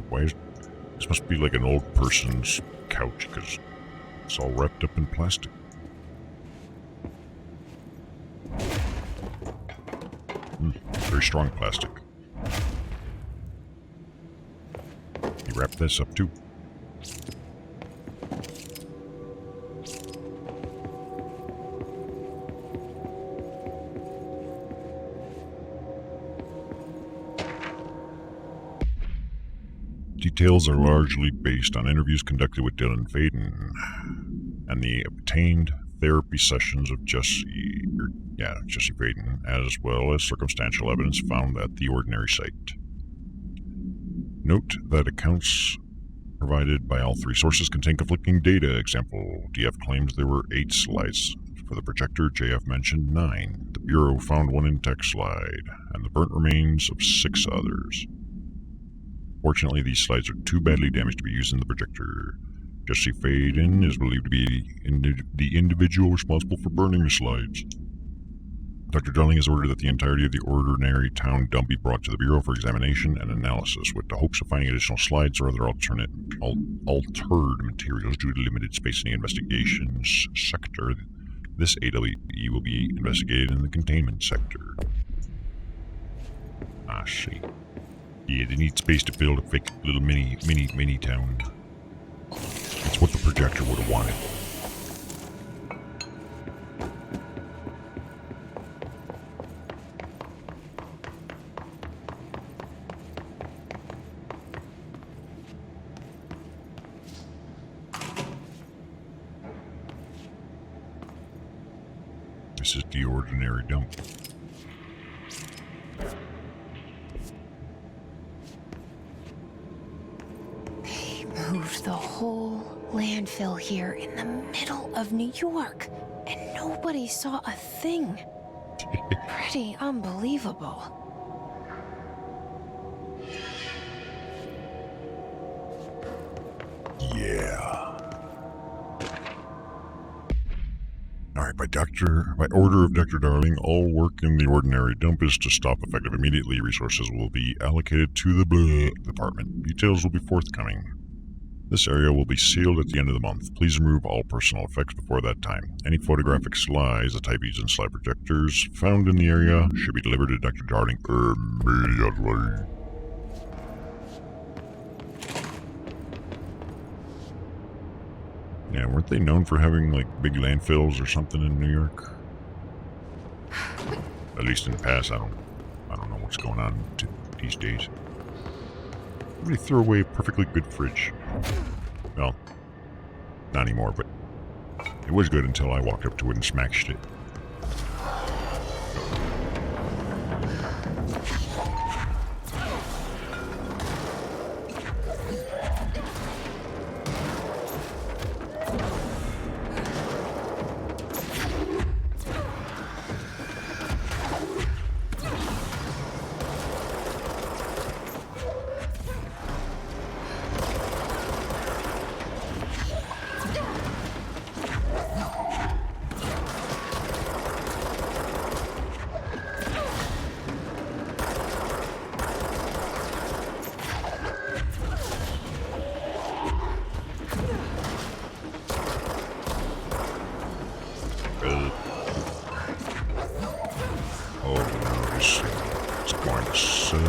Why is... This must be like an old person's couch, because it's all wrapped up in plastic. Very strong plastic. You wrap this up too. Details are largely based on interviews conducted with Dylan Faden and the obtained therapy sessions of Jesse Faden, as well as circumstantial evidence found at the ordinary site. Note that accounts provided by all three sources contain conflicting data. Example, DF claims there were 8 slides for the projector, JF mentioned 9. The Bureau found 1 intact slide, and the burnt remains of 6 others. Fortunately, these slides are too badly damaged to be used in the projector. Jesse Faden is believed to be the individual responsible for burning the slides. Dr. Darling has ordered that the entirety of the ordinary town dump be brought to the Bureau for examination and analysis, with the hopes of finding additional slides or other altered materials due to limited space in the investigations sector. This AWE will be investigated in the containment sector. I see. Yeah, they need space to build a fake little mini town. That's what the projector would have wanted. This is the ordinary dump. Moved the whole landfill here in the middle of New York, and nobody saw a thing. Pretty unbelievable. Yeah. Alright, by order of Dr. Darling, all work in the ordinary dump is to stop effective immediately. Resources will be allocated to the department. Details will be forthcoming. This area will be sealed at the end of the month. Please remove all personal effects before that time. Any photographic slides, the type used in slide projectors found in the area should be delivered to Dr. Darling immediately. Yeah, weren't they known for having, like, big landfills or something in New York? At least in the past, I don't know what's going on these days. Somebody threw away a perfectly good fridge. Well, not anymore, but it was good until I walked up to it and smashed it. It's going to suck.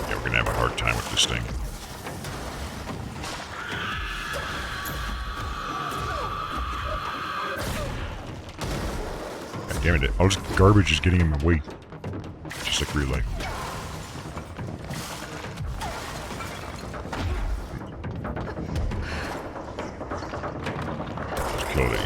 Yeah, we're gonna have a hard time with this thing. Damn it, all this garbage is getting in my way. Just like real life. Just kill it.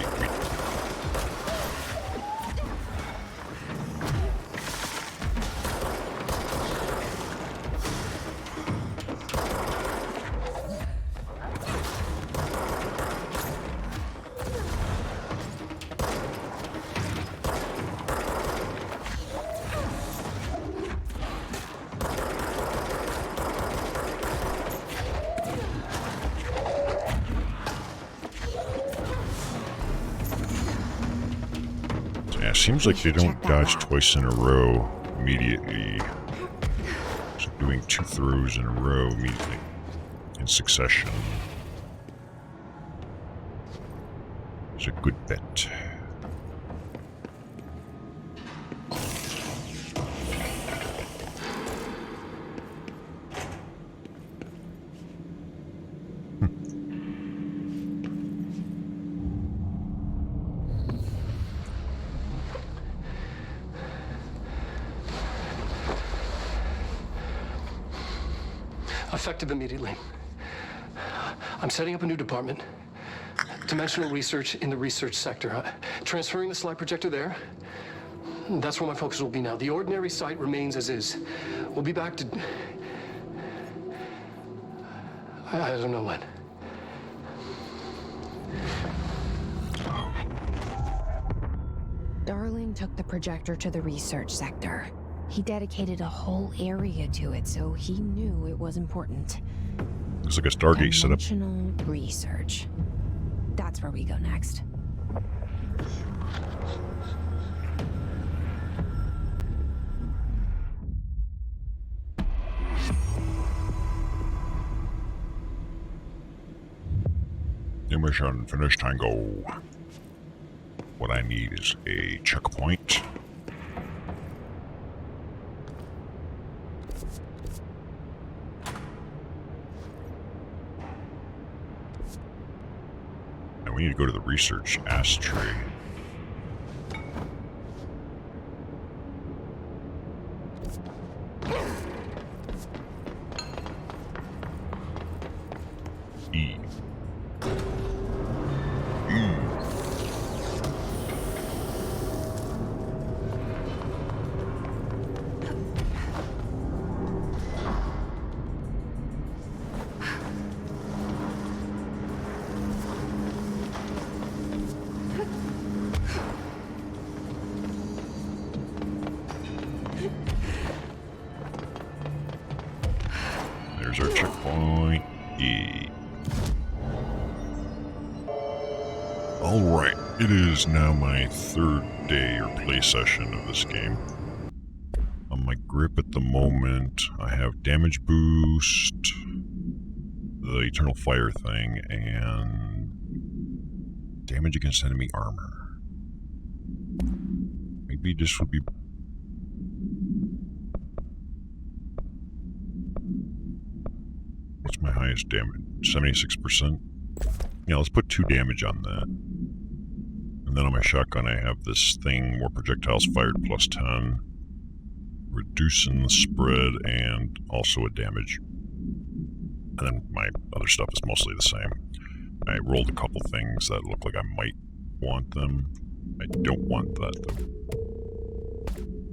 seems We like they should check don't that dodge lab. twice in a row immediately. So doing 2 throws in a row immediately in succession is a good bet. Effective immediately. I'm setting up a new department. Dimensional research in the research sector. Transferring the slide projector there. That's where my focus will be now. The ordinary site remains as is. We'll be back to... I don't know when. Darling took the projector to the research sector. He dedicated a whole area to it, so he knew it was important. Looks like a Stargate setup. Dimensional research. That's where we go next. New mission, finish tango. What I need is a checkpoint. And we need to go to the research ashtray. E. There's our checkpoint. E. Alright, it is now my 3rd day or play session of this game. On my grip at the moment, I have damage boost, the eternal fire thing, and damage against enemy armor. Maybe this would be... What's my highest damage? 76%? Yeah, let's put 2 damage on that. And then on my shotgun I have this thing, more projectiles fired plus 10. Reducing the spread and also a damage. And then my other stuff is mostly the same. I rolled a couple things that look like I might want them. I don't want that though.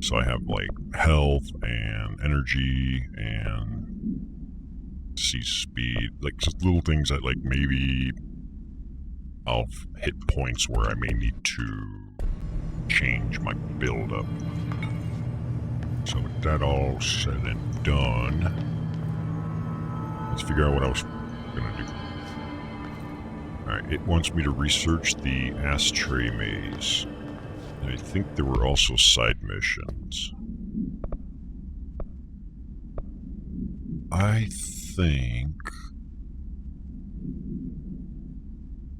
So I have like health and energy and sea speed, like just little things that like maybe I'll hit points where I may need to change my build up. So with that all said and done, let's figure out what I was gonna do. Alright, it wants me to research the ashtray maze. And I think there were also side missions. I think...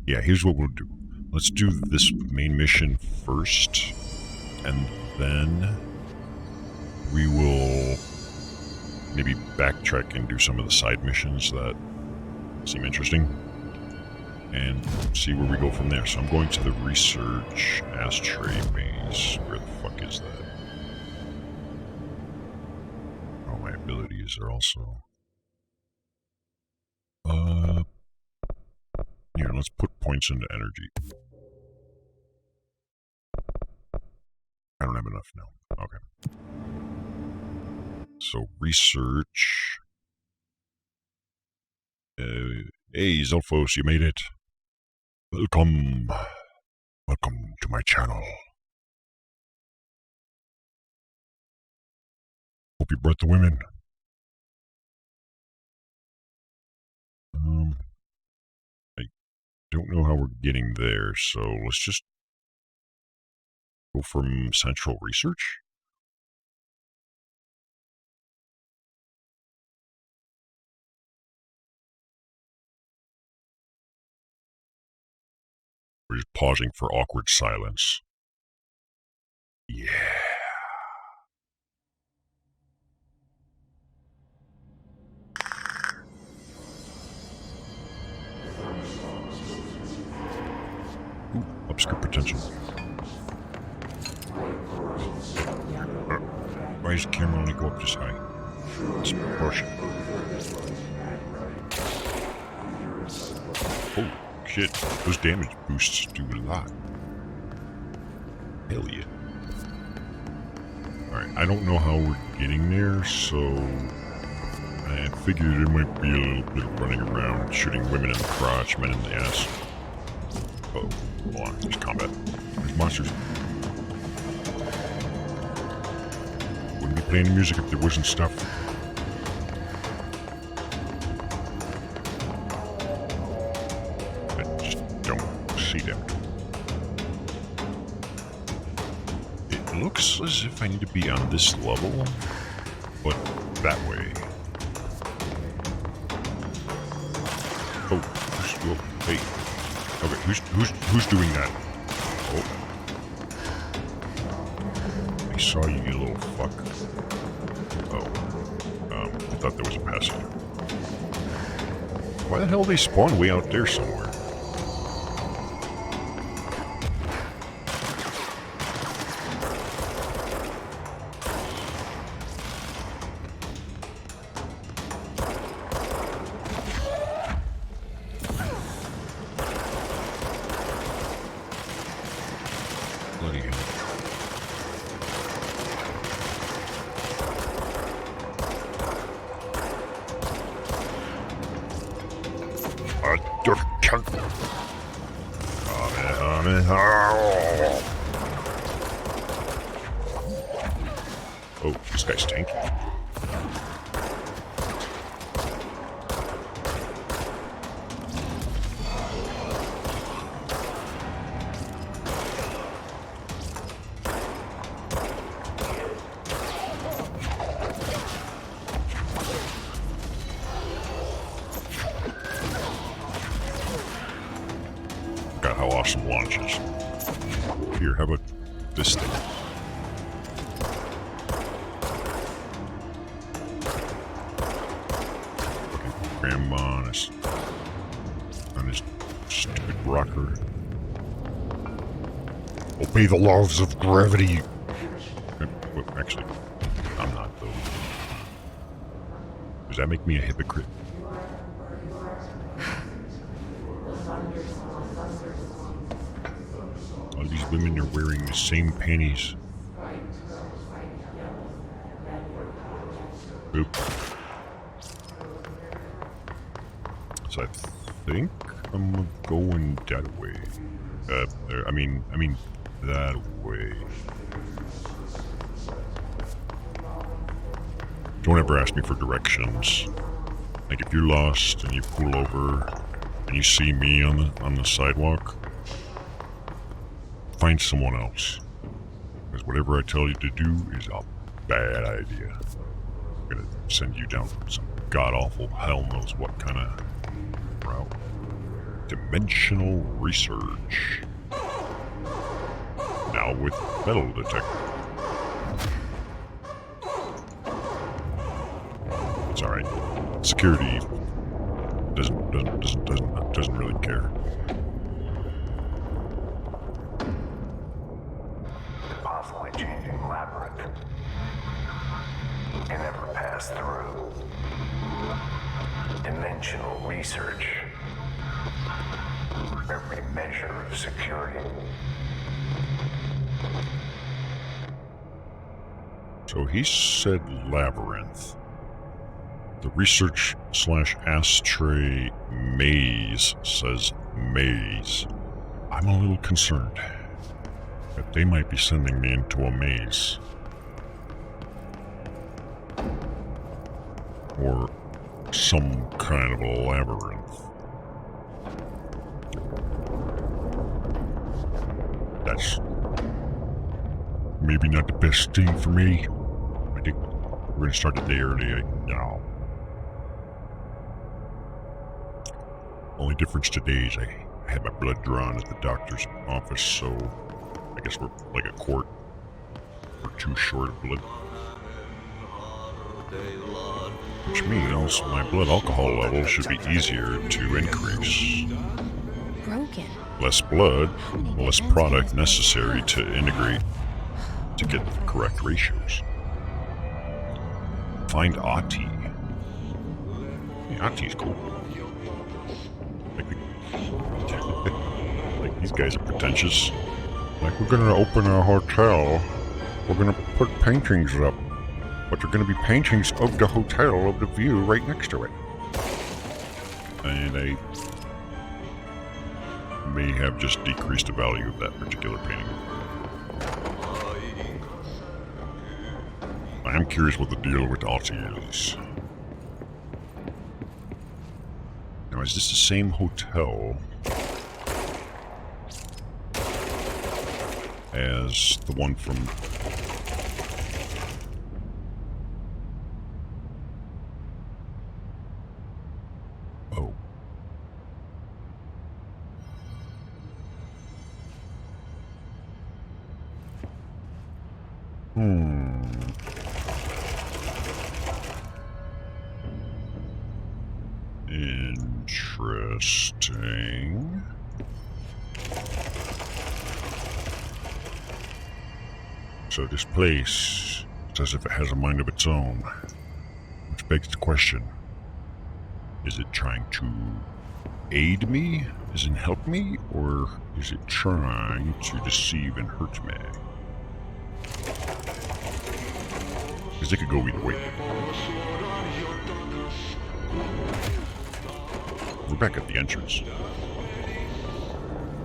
Yeah, here's what we'll do. Let's do this main mission first, and then we will maybe backtrack and do some of the side missions that seem interesting, and see where we go from there. So I'm going to the research ashtray maze. Where the fuck is that? Oh, my abilities are also... Here, let's put points into energy. I don't have enough now. Okay. So, research. Hey, Zelfos, you made it. Welcome. Welcome to my channel. Hope you brought the women. I don't know how we're getting there, so let's just Go from central research? We're just pausing for awkward silence. Yeah. Ooh, obscure potential. Why does the camera only go up this high? It's bullshit. Oh, shit. Those damage boosts do a lot. Hell yeah. Alright, I don't know how we're getting there, so I figured there might be a little bit of running around, shooting women in the crotch, men in the ass. Uh-oh, hold on, there's combat. There's monsters. Wouldn't be playing the music if there wasn't stuff. I just don't see them. It looks as if I need to be on this level, but that way. Oh, hey. Okay, who's doing that? Oh. I saw you, you little fuck. Oh. I thought there was a passage. Why the hell they spawn way out there somewhere? Bloody hell. Oh, this guy's tanky. Forgot how awesome launch is. Here, how about this thing? Fucking grandma on his stupid rocker. Obey the laws of gravity. Well, actually, I'm not though. Does that make me a hypocrite? All these women are wearing the same panties. Oop. So I think I'm going that way. I mean that way. Don't ever ask me for directions. Like if you're lost and you pull over and you see me on the sidewalk, find someone else. Because whatever I tell you to do is a bad idea. I'm gonna send you down some god-awful hell knows what kind of route. Dimensional research. Now with metal detector. It's alright. Security doesn't really care. Constantly changing labyrinth. You can never pass through. Dimensional research. Every measure of security. So he said labyrinth. The research/ashtray maze says maze. I'm a little concerned that they might be sending me into a maze. Or some kind of a labyrinth. maybe not the best thing for me. I think we're gonna start the day early. No. Only difference today is I had my blood drawn at the doctor's office, so I guess we're like a quart or two short of blood. Which means my blood alcohol level should be easier to increase. Broken. Less blood, less product necessary to integrate to get the correct ratios. Find Ati. Yeah, Ati's cool. Like these guys are pretentious. Like, we're gonna open a hotel. We're gonna put paintings up. But they're gonna be paintings of the hotel, of the view right next to it. And I may have just decreased the value of that particular painting. I am curious what the deal with Ati is. Now, is this the same hotel as the one from... Oh. Interesting. So this place, it's as if it has a mind of its own. Which begs the question, is it trying to aid me, as in help me, or is it trying to deceive and hurt me? Because it could go either way. We're back at the entrance.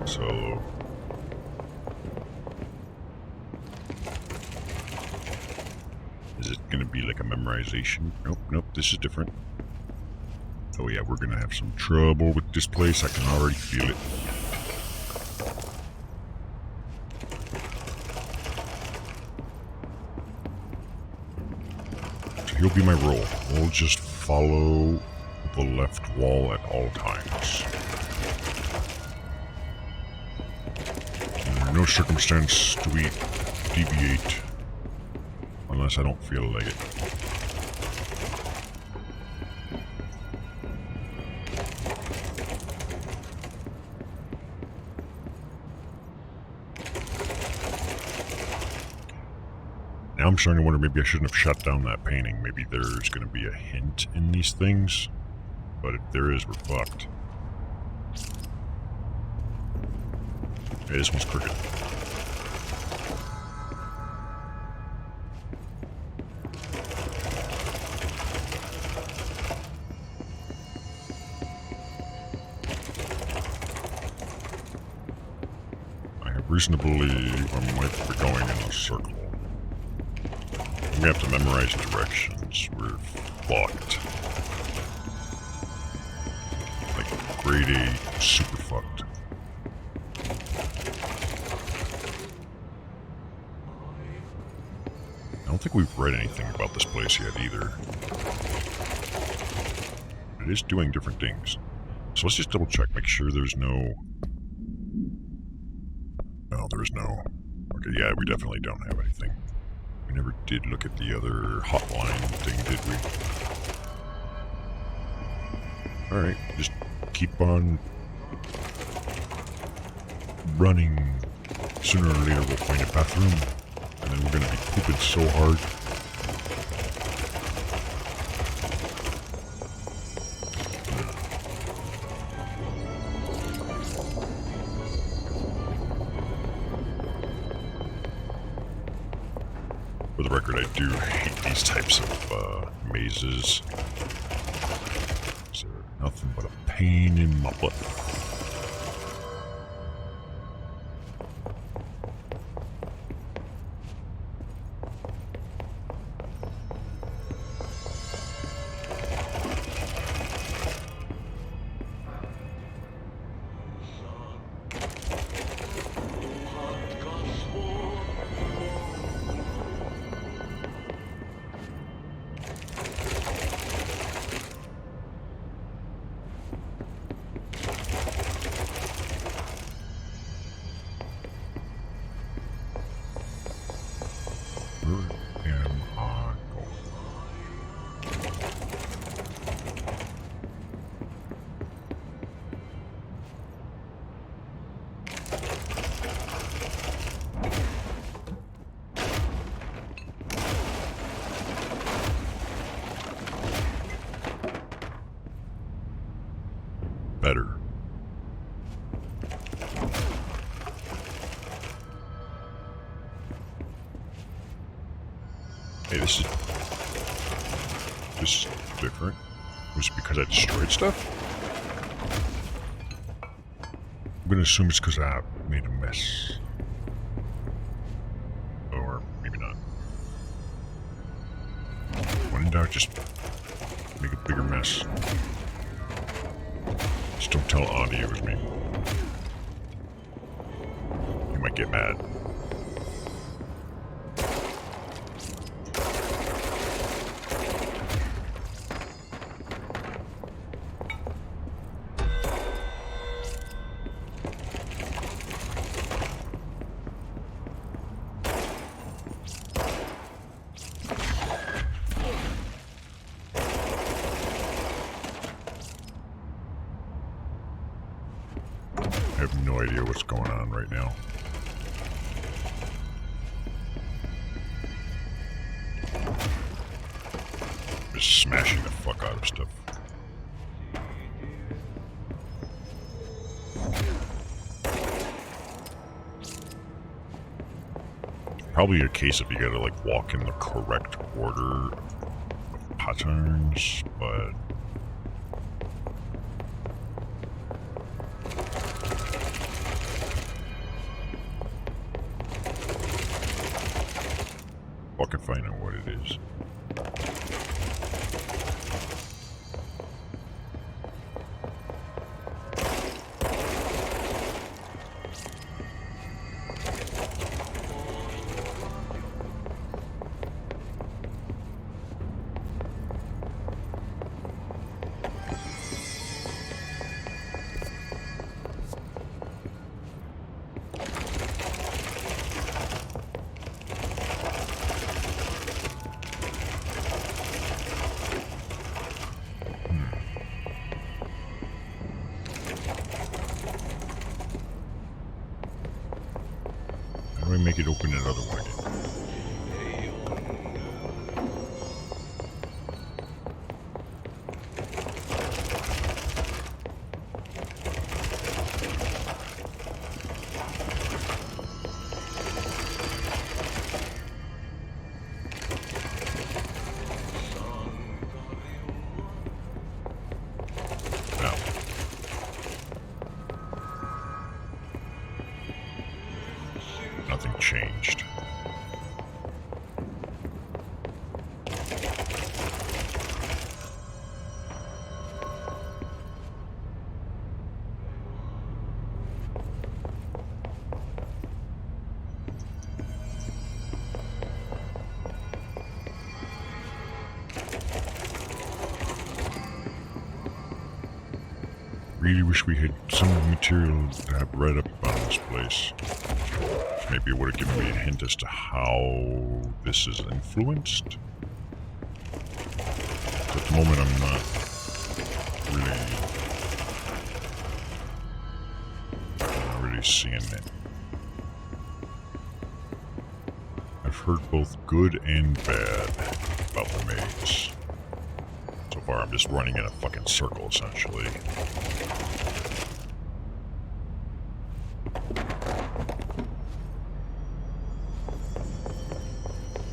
So... is it gonna be like a memorization? Nope, nope, this is different. Oh yeah, we're gonna have some trouble with this place. I can already feel it. So he'll be my role. We'll just follow the left wall at all times. In no circumstance do we deviate unless I don't feel like it. Now I'm starting to wonder, maybe I shouldn't have shut down that painting. Maybe there's going to be a hint in these things. But if there is, we're fucked. Hey, this one's crooked. I have reason to believe I might be going in a circle. We have to memorize directions. We're fucked. Like grade A, super fucked. I don't think we've read anything about this place yet either. It is doing different things. So let's just double check, make sure there's no... No, there's no... Okay, yeah, we definitely don't have anything. We never did look at the other hotline thing, did we? Alright, just keep on running. Sooner or later we'll find a bathroom, and then we're gonna be pooping so hard. For the record, I do hate these types of mazes. They're nothing but a pain in my butt. Where am I going? Better. Hey, this is different. Was it because I destroyed stuff? I'm gonna assume it's because I made a mess. Or maybe not. When in doubt, just make a bigger mess. Just don't tell Auntie it was me. You might get mad. I have no idea what's going on right now. Just smashing the fuck out of stuff. Probably a case of you gotta like walk in the correct order of patterns, but fucking find out what it is. How do I make it open another one again? No. Nothing changed. Really wish we had some material to have read up on this place. Maybe it would have given me a hint as to how this is influenced. But at the moment, I'm not really seeing it. I've heard both good and bad about the maze. So far, I'm just running in a fucking circle, essentially.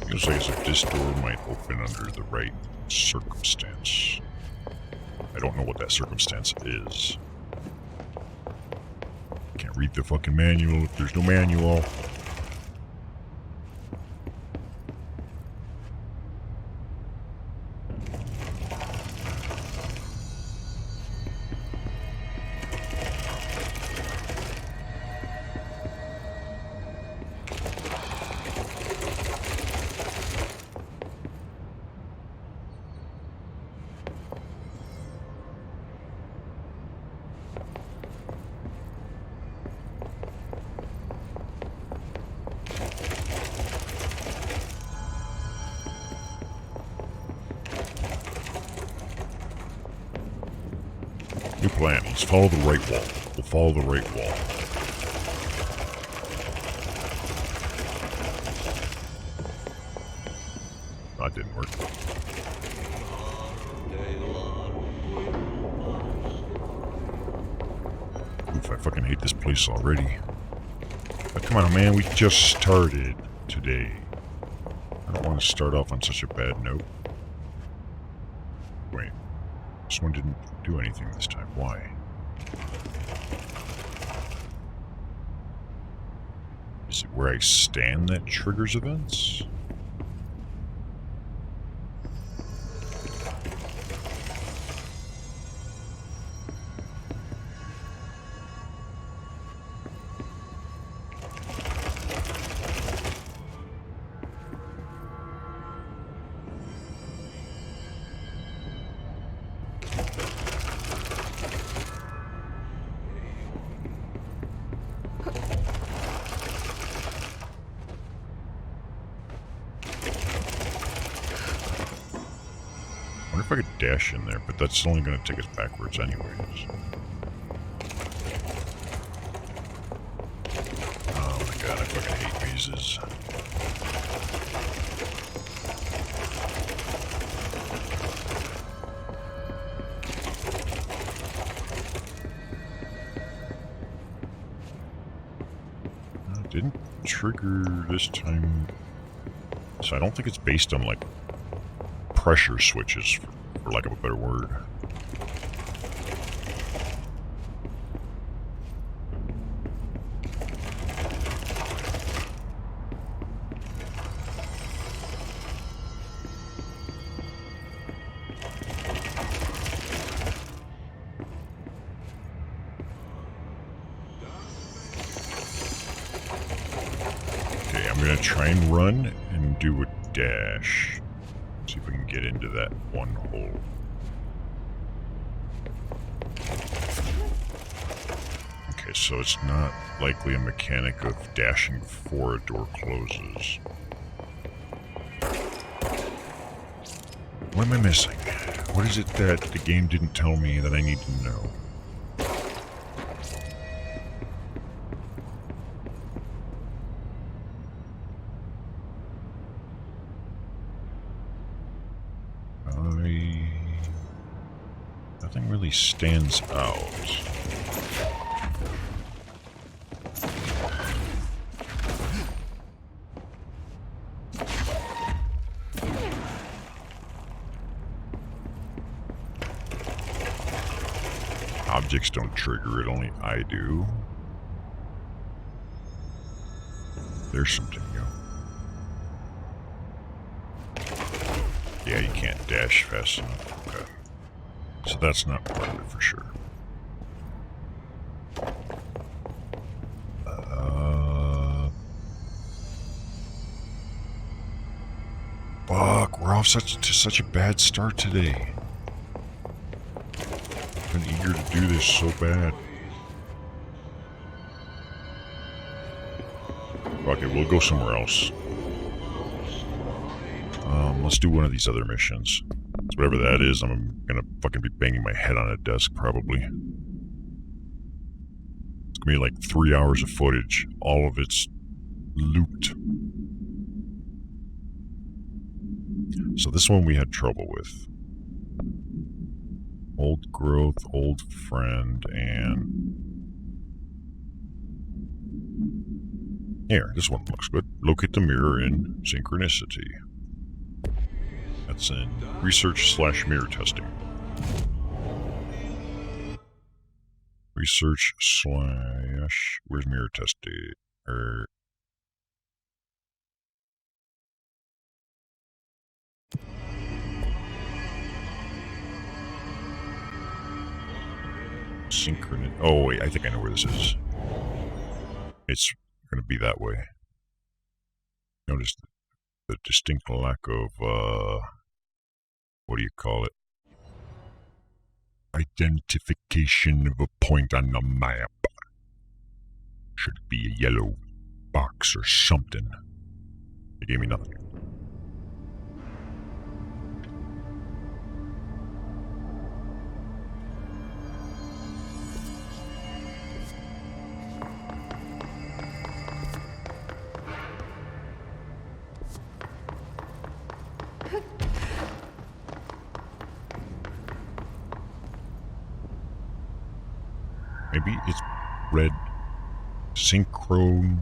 Feels like as if this door might open under the right circumstance. I don't know what that circumstance is. Can't read the fucking manual if there's no manual. plan. Let's follow the right wall. We'll follow the right wall. That didn't work. Oof, I fucking hate this place already. But come on, man, we just started today. I don't want to start off on such a bad note. Wait. This one didn't do anything this time. Why? Is it where I stand that triggers events? I wonder if I could dash in there, but that's only going to take us backwards anyways. Oh my god, I fucking hate mazes. It didn't trigger this time. So I don't think it's based on like pressure switches, for lack of a better word. Okay, I'm gonna try and run and do a dash. See if we can get into that one hole. Okay, so it's not likely a mechanic of dashing before a door closes. What am I missing? What is it that the game didn't tell me that I need to know? Nothing really stands out. Objects don't trigger it, only I do. There's something new. Yeah, you can't dash fast enough. Okay. So that's not part of it for sure. Fuck, we're off to such a bad start today. I've been eager to do this so bad. Okay, we'll go somewhere else. Let's do one of these other missions. So whatever that is, I'm gonna fucking be banging my head on a desk, probably. It's gonna be like 3 hours of footage. All of it's looped. So this one we had trouble with. Old growth, old friend, and... Here, this one looks good. Locate the mirror in synchronicity. That's in research/mirror testing. Research/ where's mirror testing? Synchronous. Oh wait, I think I know where this is. It's going to be that way. Notice the distinct lack of what do you call it? Identification of a point on the map. Should be a yellow box or something. They gave me nothing. Maybe it's red. Synchrony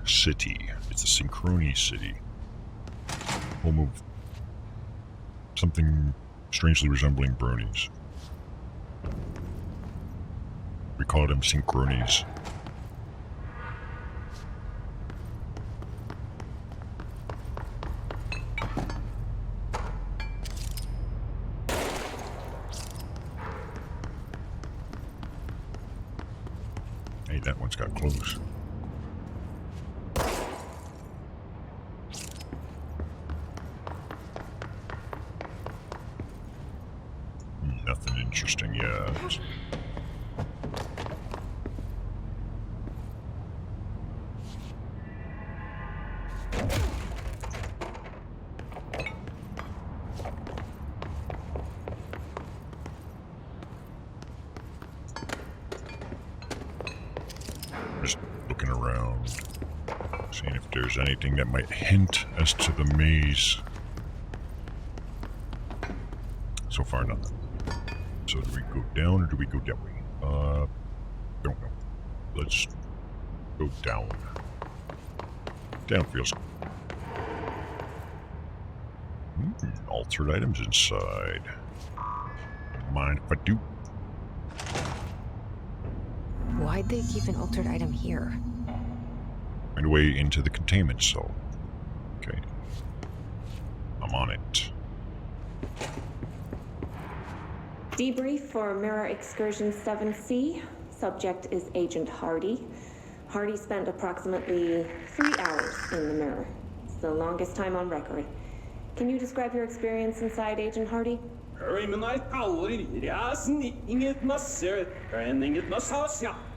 City. It's the Synchrony City. Home of something strangely resembling bronies. We call them Synchronies. Hey, that one's got clothes. Nothing interesting yet. Just looking around, seeing if there's anything that might hint as to the maze. So far, nothing. So do we go down or do we go that way? Don't know. Let's go down. Down feels good. Altered items inside. Mind if I do? Why'd they keep an altered item here? Find a way into the containment cell. Okay. I'm on it. Debrief for Mirror Excursion 7C. Subject is Agent Hardy. Hardy spent approximately 3 hours in the mirror. It's the longest time on record. Can you describe your experience inside, Agent Hardy?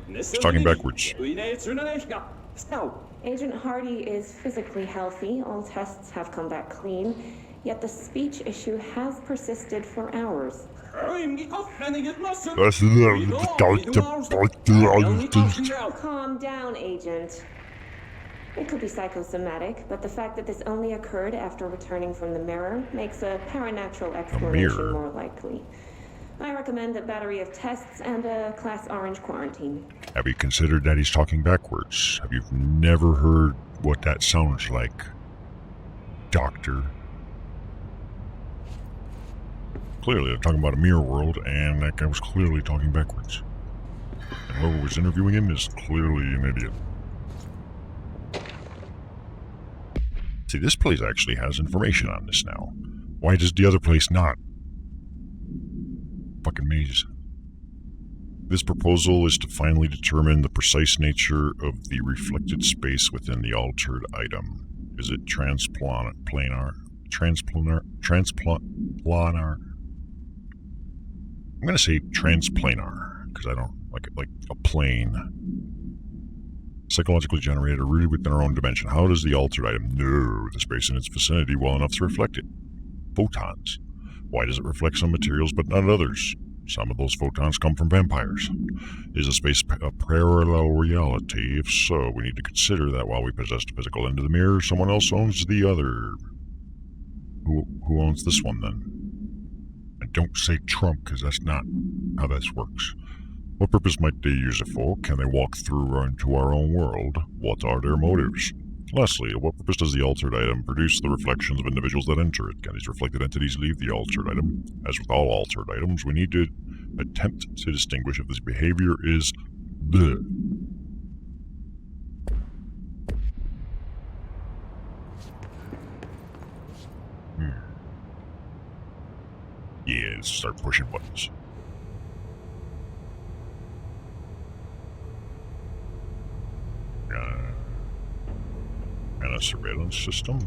He's talking backwards. Agent Hardy is physically healthy. All tests have come back clean. Yet the speech issue has persisted for hours. Calm down, Agent. It could be psychosomatic, but the fact that this only occurred after returning from the mirror makes a paranatural explanation more likely. I recommend a battery of tests and a Class Orange quarantine. Have you considered that he's talking backwards? Have you never heard what that sounds like, Doctor? Clearly, they're talking about a mirror world, and that guy was clearly talking backwards. And whoever was interviewing him is clearly an idiot. See, this place actually has information on this now. Why does the other place not? Fucking maze. This proposal is to finally determine the precise nature of the reflected space within the altered item. Is it transplanar? I'm going to say transplanar, because I don't like it like a plane. Psychologically generated or rooted within our own dimension. How does the altered item know the space in its vicinity well enough to reflect it? Photons. Why does it reflect some materials but not others? Some of those photons come from vampires. Is the space a parallel reality? If so, we need to consider that while we possess the physical end of the mirror, someone else owns the other. Who owns this one then? And don't say Trump, because that's not how this works. What purpose might they use it for? Can they walk through or into our own world? What are their motives? Lastly, what purpose does the altered item produce the reflections of individuals that enter it? Can these reflected entities leave the altered item? As with all altered items, we need to attempt to distinguish if this behavior is bleh. Yeah, let's start pushing buttons. And a surveillance system.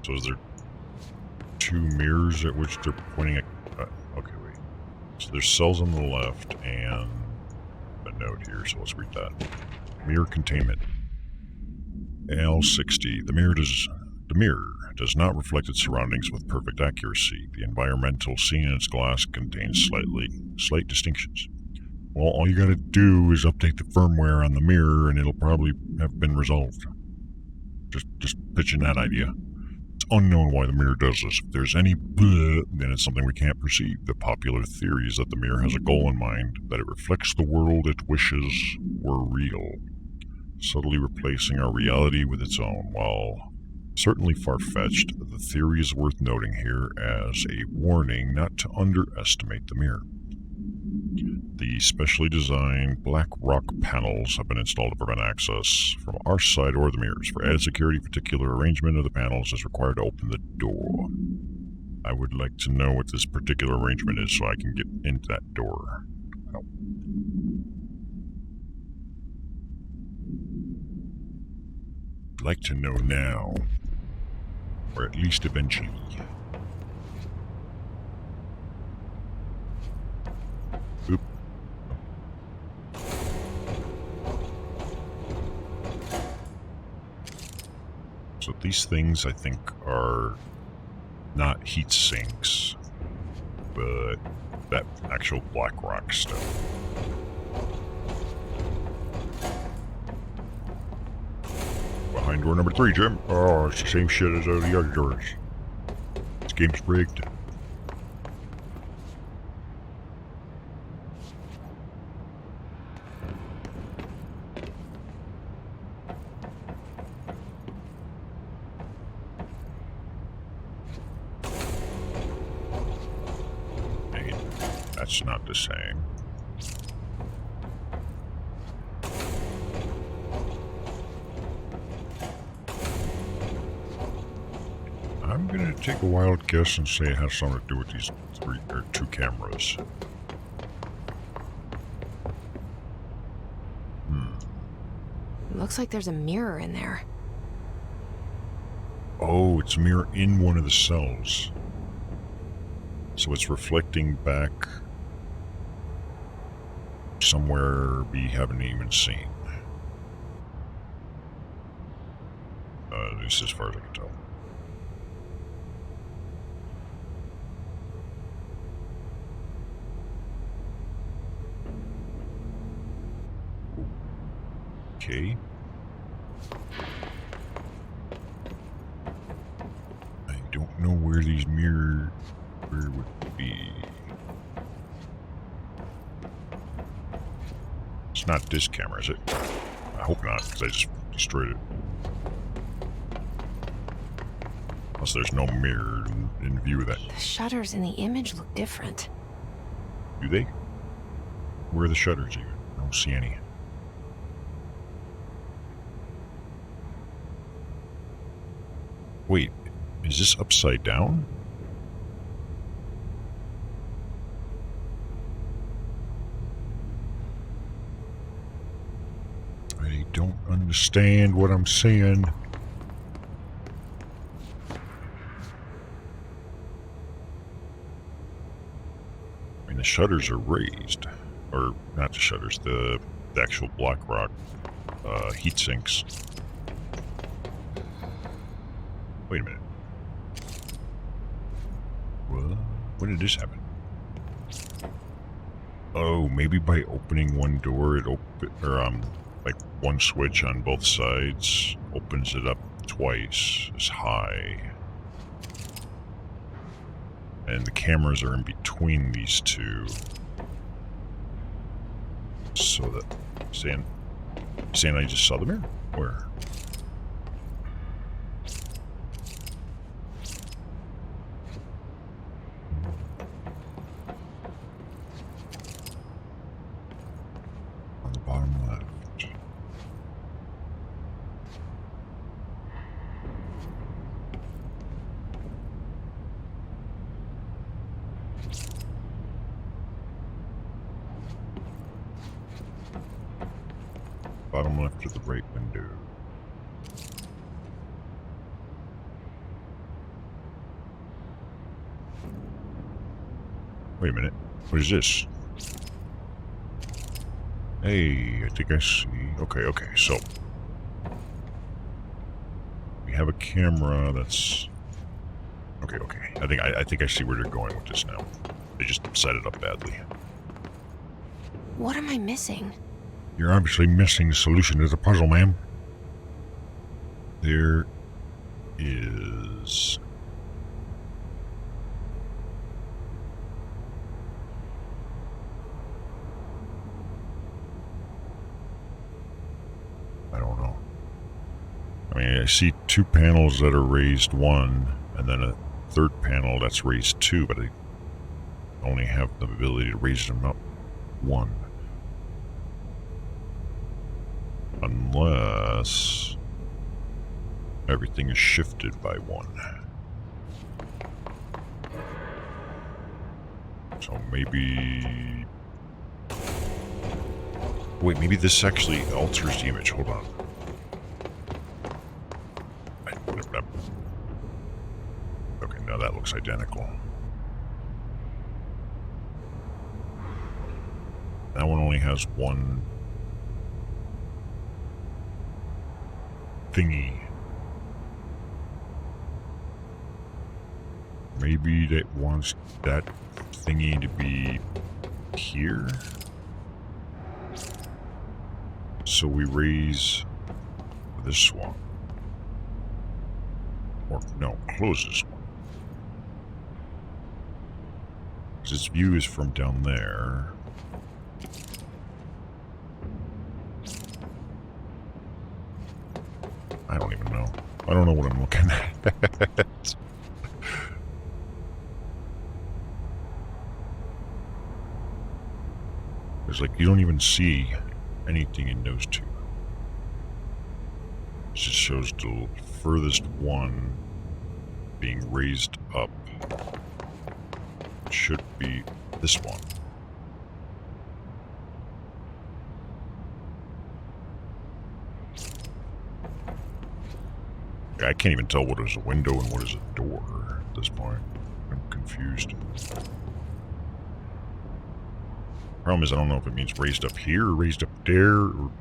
So is there two mirrors at which they're pointing at? Okay, wait. So there's cells on the left and a note here, so let's read that. Mirror containment. L60. The mirror does not reflect its surroundings with perfect accuracy. The environmental scene in its glass contains slight distinctions. Well, all you gotta do is update the firmware on the mirror and it'll probably have been resolved. Just pitching that idea. It's unknown why the mirror does this. If there's any bleh, then it's something we can't perceive. The popular theory is that the mirror has a goal in mind, that it reflects the world it wishes were real, subtly replacing our reality with its own. While certainly far-fetched, the theory is worth noting here as a warning not to underestimate the mirror. The specially designed black rock panels have been installed to prevent access from our side or the mirrors. For added security, particular arrangement of the panels is required to open the door. I would like to know what this particular arrangement is so I can get into that door. Oh. I'd like to know now, or at least eventually. Oop. So these things, I think, are not heat sinks, but that actual black rock stuff. Behind door number 3, Jim. Oh, it's the same shit as the other doors. This game's rigged. That's not the same. I'm gonna take a wild guess and say it has something to do with these 2 cameras. Looks like there's a mirror in there. Oh, it's a mirror in one of the cells. So it's reflecting back somewhere we haven't even seen. At least as far as I can tell. Okay. I don't know where these mirrors would be. It's not this camera, is it? I hope not, because I just destroyed it. Unless there's no mirror in view of that. The shutters in the image look different. Do they? Where are the shutters even? I don't see any. Wait, is this upside down? I don't understand what I'm seeing. I mean, the shutters are raised. Or, not the shutters, the actual black rock heat sinks. Wait a minute. What? When did this happen? Oh, maybe by opening one door, it like one switch on both sides opens it up twice as high. And the cameras are in between these two. So that... Saying I just saw the mirror? Where? On the bottom left. Bottom left of the right window. Wait a minute. What is this? Hey, I think I see. Okay, so we have a camera that's okay. I think I see where they're going with this now. They just set it up badly. What am I missing? You're obviously missing the solution to the puzzle, ma'am. There is... I don't know. I mean, I see 2 panels that are raised 1, and then a 3rd panel that's raised 2, but I only have the ability to raise them up 1. Unless everything is shifted by 1. So maybe... Wait, maybe this actually alters the image. Hold on. Okay, now that looks identical. That one only has 1 thingy. Maybe that wants that thingy to be here. So we raise this one. Or, no, close this one. Because its view is from down there. I don't even know. I don't know what I'm looking at. It's like you don't even see anything in those 2. It just shows the furthest one being raised up. It should be this one. I can't even tell what is a window and what is a door at this point. I'm confused. Problem is, I don't know if it means raised up here or raised up there, or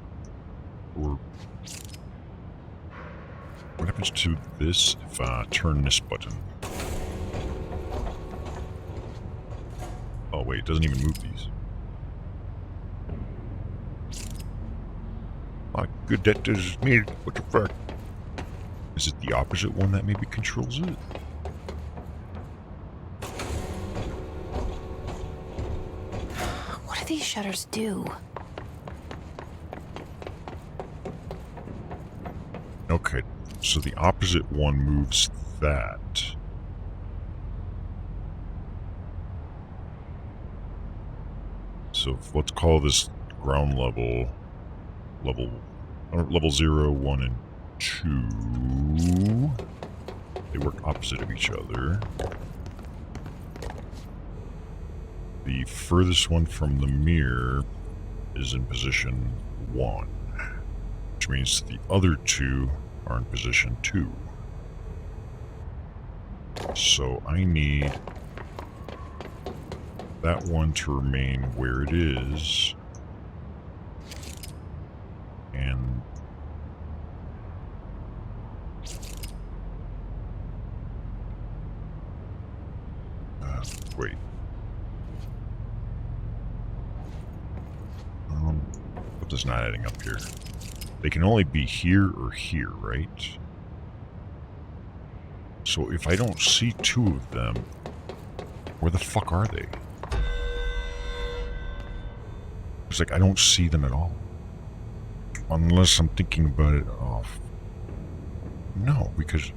what happens to this if I turn this button? Oh wait, it doesn't even move these. My good, that does me. What the fuck? Is it the opposite one that maybe controls it? What do these shutters do? Okay, so the opposite one moves that. So let's call this ground level, level 0, 1, and 2. They work opposite of each other. The furthest one from the mirror is in position 1, which means the other 2 are in position 2. So I need that one to remain where it is, and wait. But that's not adding up here. They can only be here or here, right? So if I don't see 2 of them, where the fuck are they? It's like I don't see them at all. Unless I'm thinking about it off. No, because...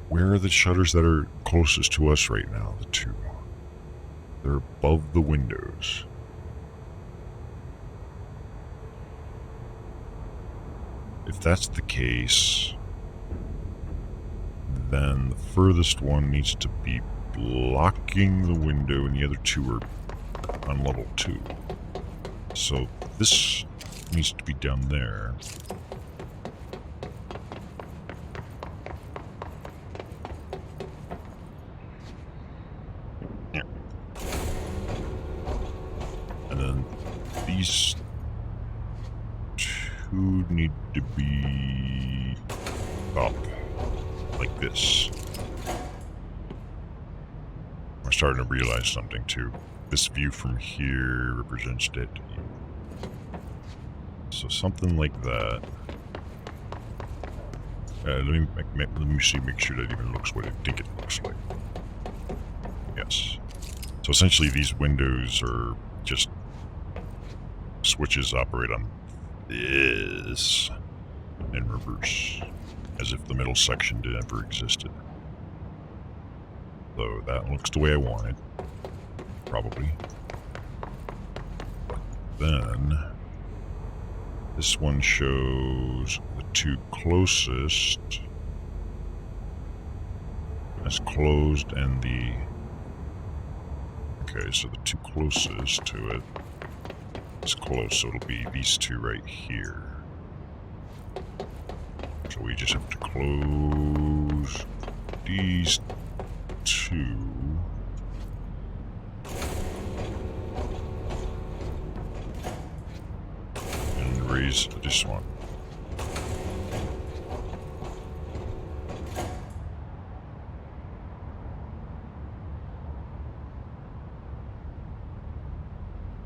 where are the shutters that are closest to us right now? The 2. They're above the windows. If that's the case, then the furthest one needs to be blocking the window and the other 2 are on level 2. So this needs to be down there. Yeah. And then these 2 need to be up like this. I'm starting to realize something too. This view from here represents that. So something like that. Let me see, make sure that even looks what I think it looks like. Yes. So essentially these windows are just switches operate on this in reverse, as if the middle section never existed. So that looks the way I want it, probably. But then this one shows the two closest as closed, and the okay, so the two closest to it is close, so it'll be these two right here. So we just have to close these two. And raise this one.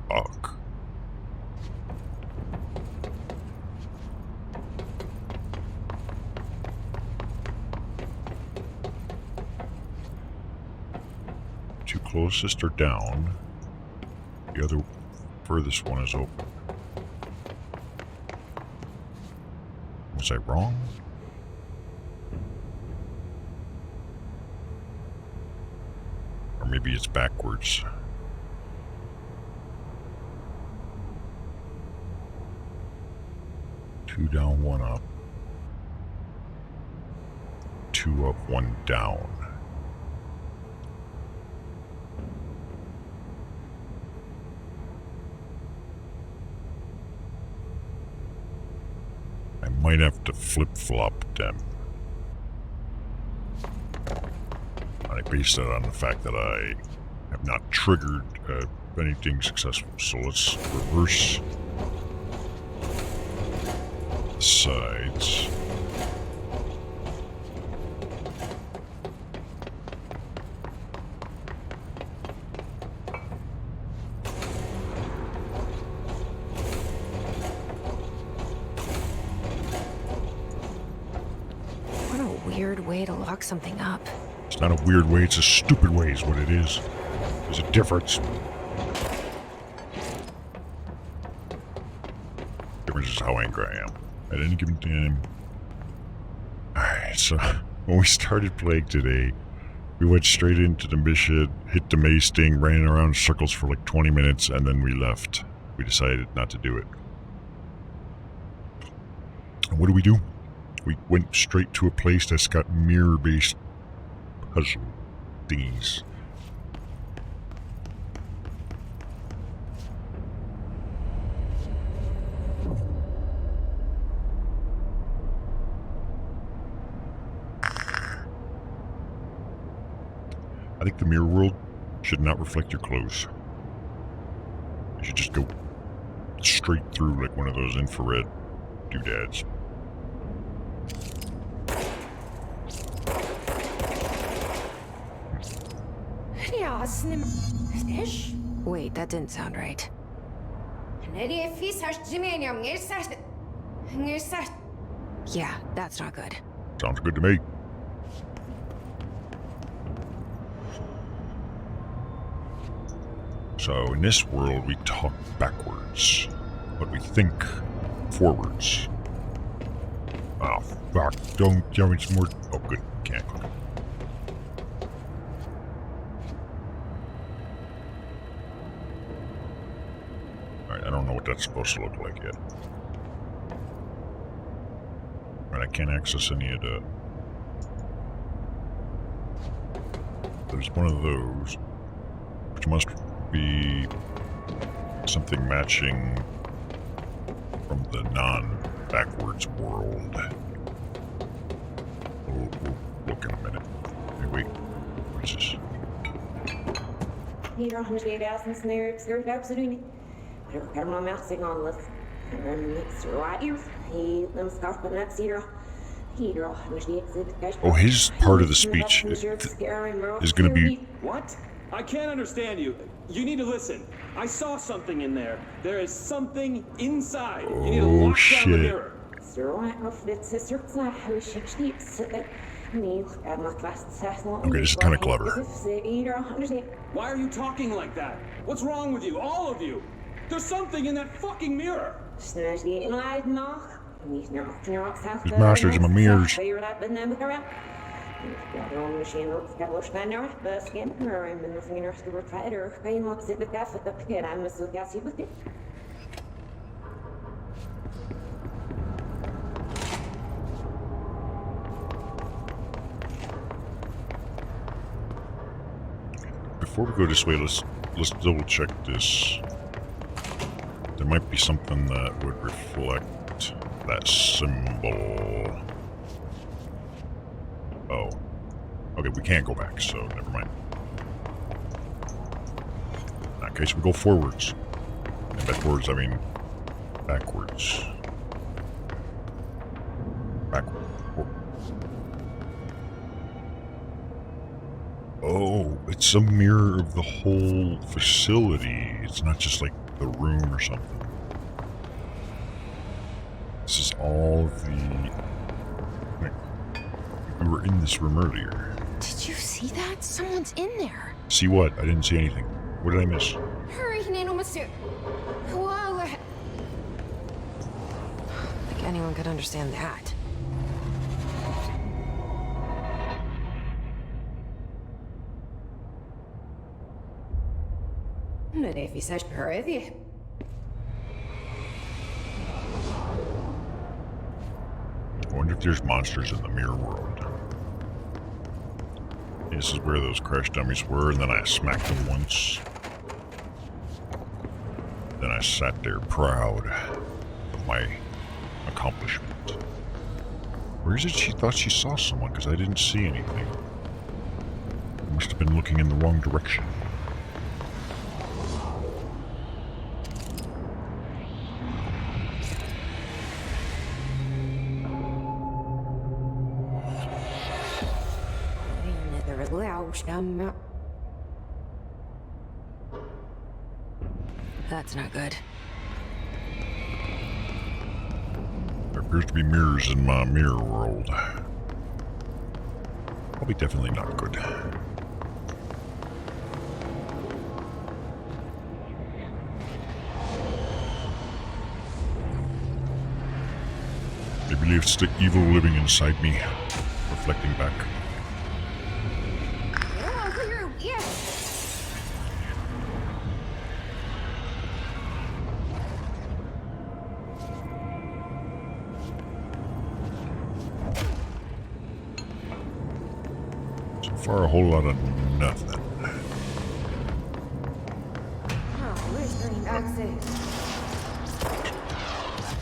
Fuck. Two closest are down. The other furthest one is open. Was I wrong? Or maybe it's backwards. Two down, one up. Two up, one down. I might have to flip-flop them. And I base that on the fact that I have not triggered anything successful. So let's reverse the sides. What a weird way to lock something up. It's not a weird way, it's a stupid way is what it is. There's a difference. Difference is how angry I am. At any given time. Alright, so when we started playing today, we went straight into the mission, hit the maze thing, ran around in circles for like 20 minutes, and then we left. We decided not to do it. And what do? We went straight to a place that's got mirror-based puzzle thingies. I think the mirror world should not reflect your clothes. You should just go straight through like one of those infrared doodads. Wait, that didn't sound right. Yeah, that's not good. Sounds good to me. So in this world, we talk backwards, but we think forwards. Oh, fuck. Don't tell me it's more. Oh, good. Can't click. Alright, I don't know what that's supposed to look like yet. Alright, I can't access any of the. There's one of those, which must be something matching from the non-backwards world. We'll look in a minute. Hey, wait. What is this? Hier nog steeds ergens neer, schurft absoluut. Maar ik heb nog maar zingen alles. En dan niks right here. He them scarf but not here. Hier nog steeds. Oh, his part of the speech is going to be What? I can't understand you. You need to listen. I saw something in there. There is something inside. You need to lock down the mirror. Okay, this is kind of clever. Why are you talking like that? What's wrong with you? All of you. There's something in that fucking mirror. These masters in my mirrors. Before we go this way, let's double check this. There might be something that would reflect that symbol. Oh. Okay, we can't go back, so never mind. In that case, we go forwards. And backwards, I mean backwards. Backward. Oh, it's a mirror of the whole facility. It's not just like the room or something. This is all of the... We were in this room earlier. Did you see that? Someone's in there. See what? I didn't see anything. What did I miss? Hurry, Nano Monsieur. Whoa. Like anyone could understand that. I wonder if there's monsters in the mirror world. This is where those crash dummies were, and then I smacked them once. Then I sat there proud of my accomplishment. Where is it she thought she saw someone? Because I didn't see anything. I must have been looking in the wrong direction. That's not good. There appears to be mirrors in my mirror world. Probably definitely not good. I believe it's the evil living inside me, reflecting back. So far, a whole lot of nothing.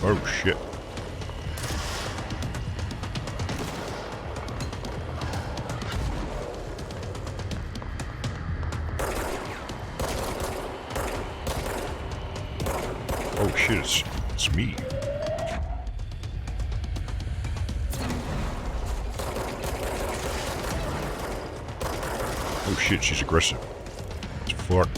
Oh shit. Oh shit, it's me. Oh shit, she's aggressive. It's fuck.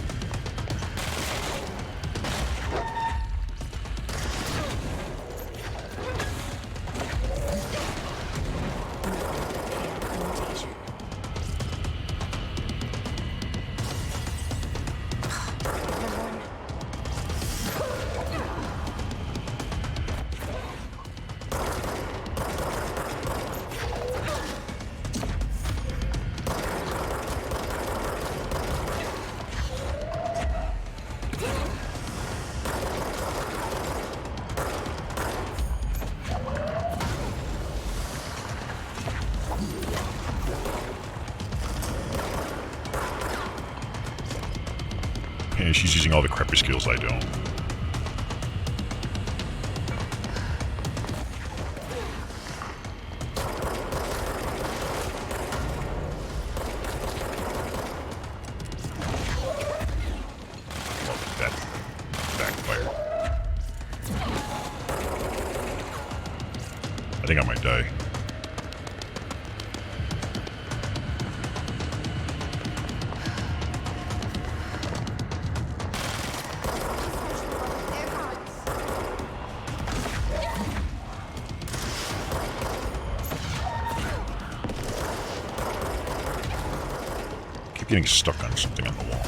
Yeah, she's using all the crappy skills I don't. Well, that backfired. I think I might die. getting stuck on something on the wall.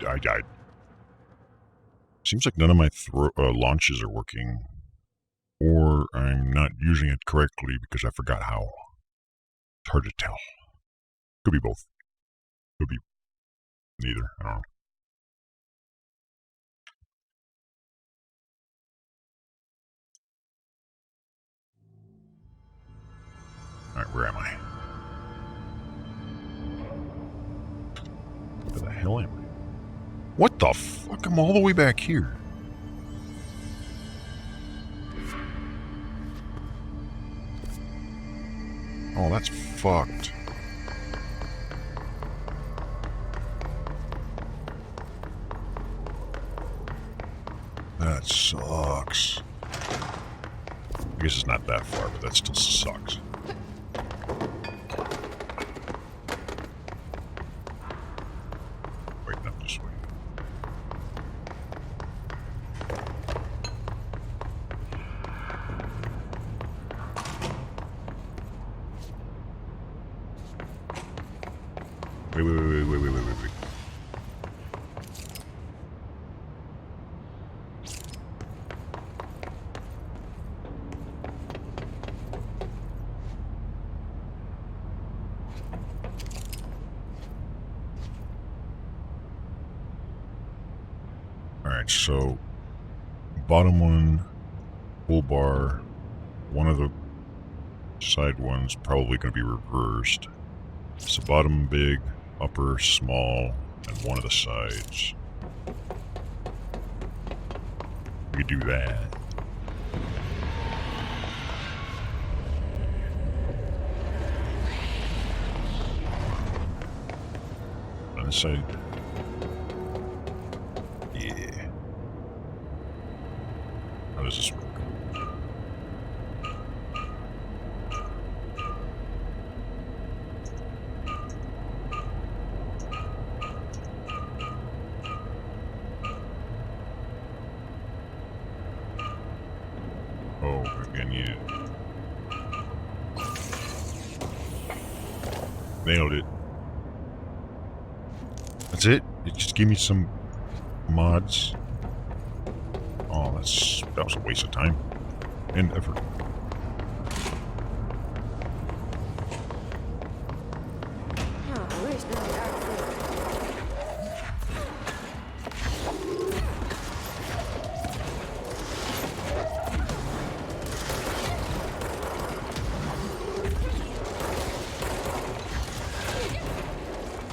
I died. Seems like none of my launches are working, or I'm not using it correctly because I forgot how. It's hard to tell. Could be both. Could be neither. I don't know. Alright, where am I? Where the hell am I? What the fuck? I'm all the way back here. Oh, that's fucked. That sucks. I guess it's not that far, but that still sucks. Wait, not this way. Wait. Alright, so bottom one, full bar, one of the side ones probably going to be reversed. So bottom big, upper small, and one of the sides. We could do that. On this side. Yeah. How does this work? Oh, maybe I need it. Nailed it. That's it? It just gave me some mods. Oh, that was a waste of time and effort.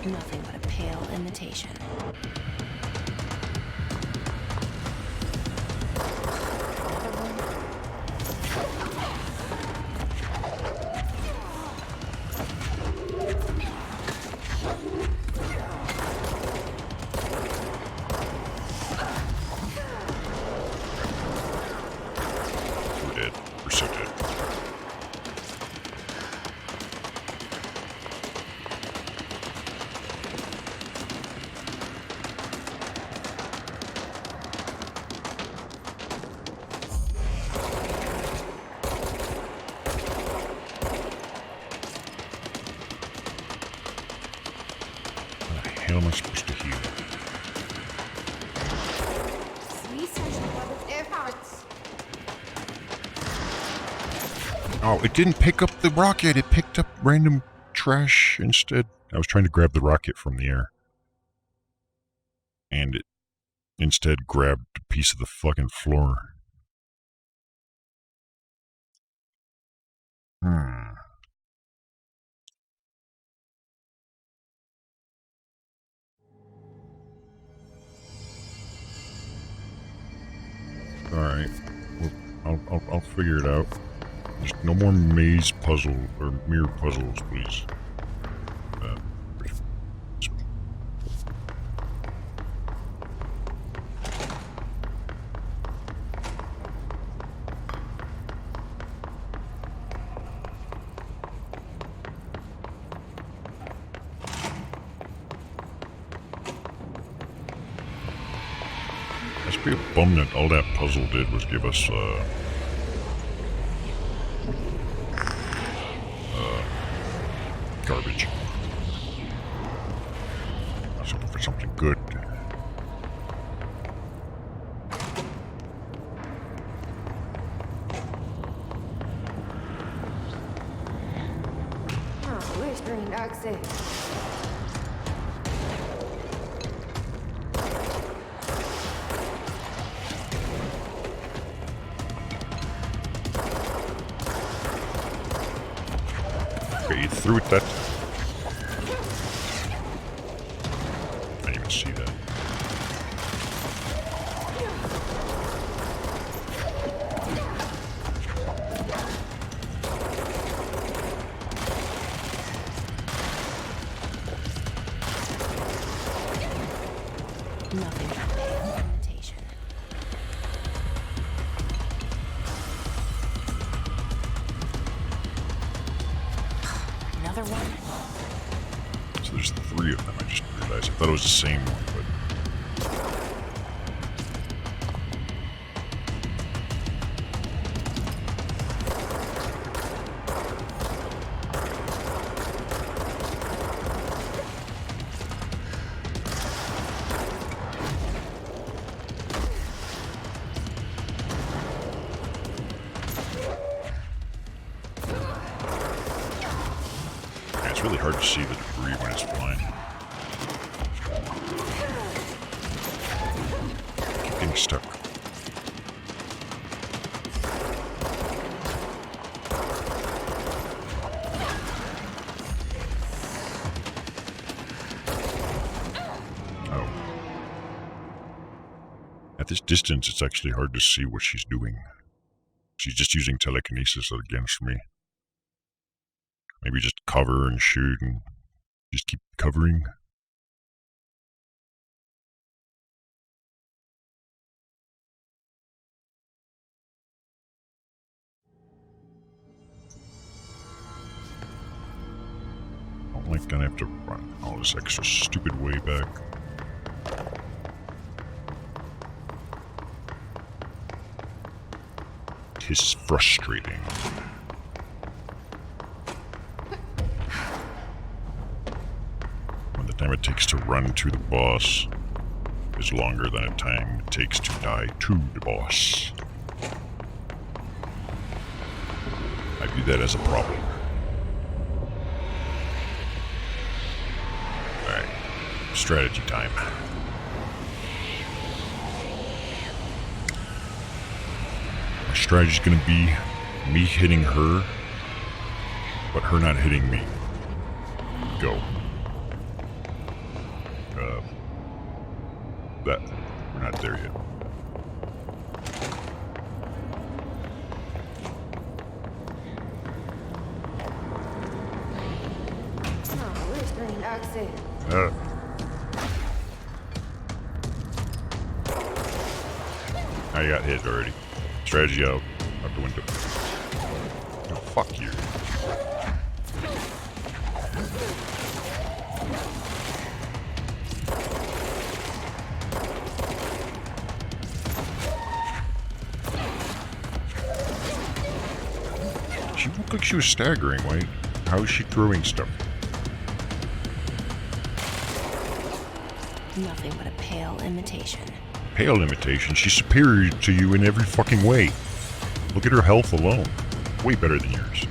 Nothing but a pale imitation. We're dead. We're so dead. How am I supposed to heal? Oh, it didn't pick up the rocket. It picked up random trash instead. I was trying to grab the rocket from the air. And it instead grabbed a piece of the fucking floor. Alright. Well, I'll figure it out. Just no more maze puzzle or mirror puzzles, please. Must be a bum that all that puzzle did was give us, garbage. I was looking for something good. Where's Necroxix? Okay, you threw it that. I didn't even see that. Nothing but pale imitation. Another one. So there's 3 of them. I just realized. I thought it was the same one, but. It's really hard to see the debris when it's flying. Getting stuck. Oh. At this distance, it's actually hard to see what she's doing. She's just using telekinesis against me. Maybe just cover and shoot and just keep covering. I don't like gonna have to run all this extra stupid way back. It's frustrating. The time it takes to run to the boss is longer than the time it takes to die to the boss. I view that as a problem. Alright, strategy time. My strategy's gonna be me hitting her, but her not hitting me. Go. That we're not there yet. Where's Necroxix? I got hit already. Strategy out the window. Oh, fuck you. She looked like she was staggering, right? How is she throwing stuff? Nothing but a pale imitation. Pale imitation? She's superior to you in every fucking way. Look at her health alone. Way better than yours.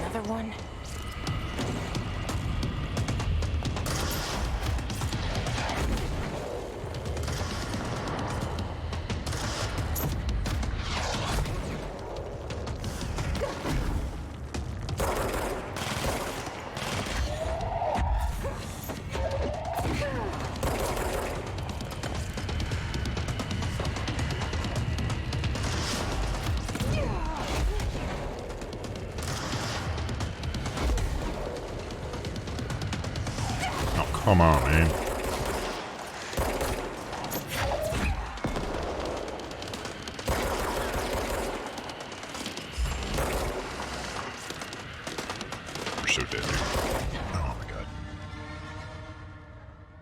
Another one. Come on, man. We're so dead, dude. Oh my god.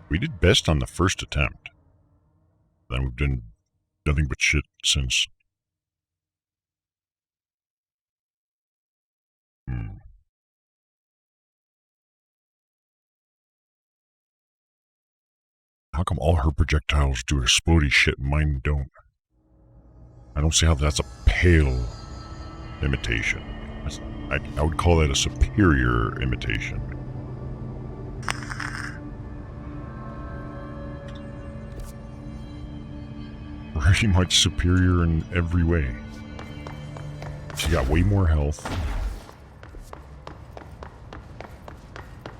We did best on the first attempt. Then we've done nothing but shit since. How come all her projectiles do explodey shit and mine don't? I don't see how that's a pale imitation. I would call that a superior imitation. Pretty much superior in every way. She got way more health.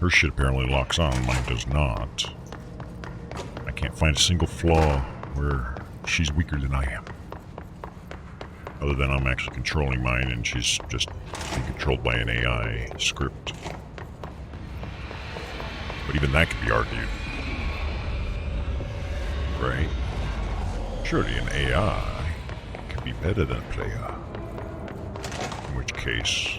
Her shit apparently locks on, mine does not. I can't find a single flaw where she's weaker than I am. Other than I'm actually controlling mine and she's just being controlled by an AI script. But even that could be argued. Right? Surely an AI can be better than a player. In which case...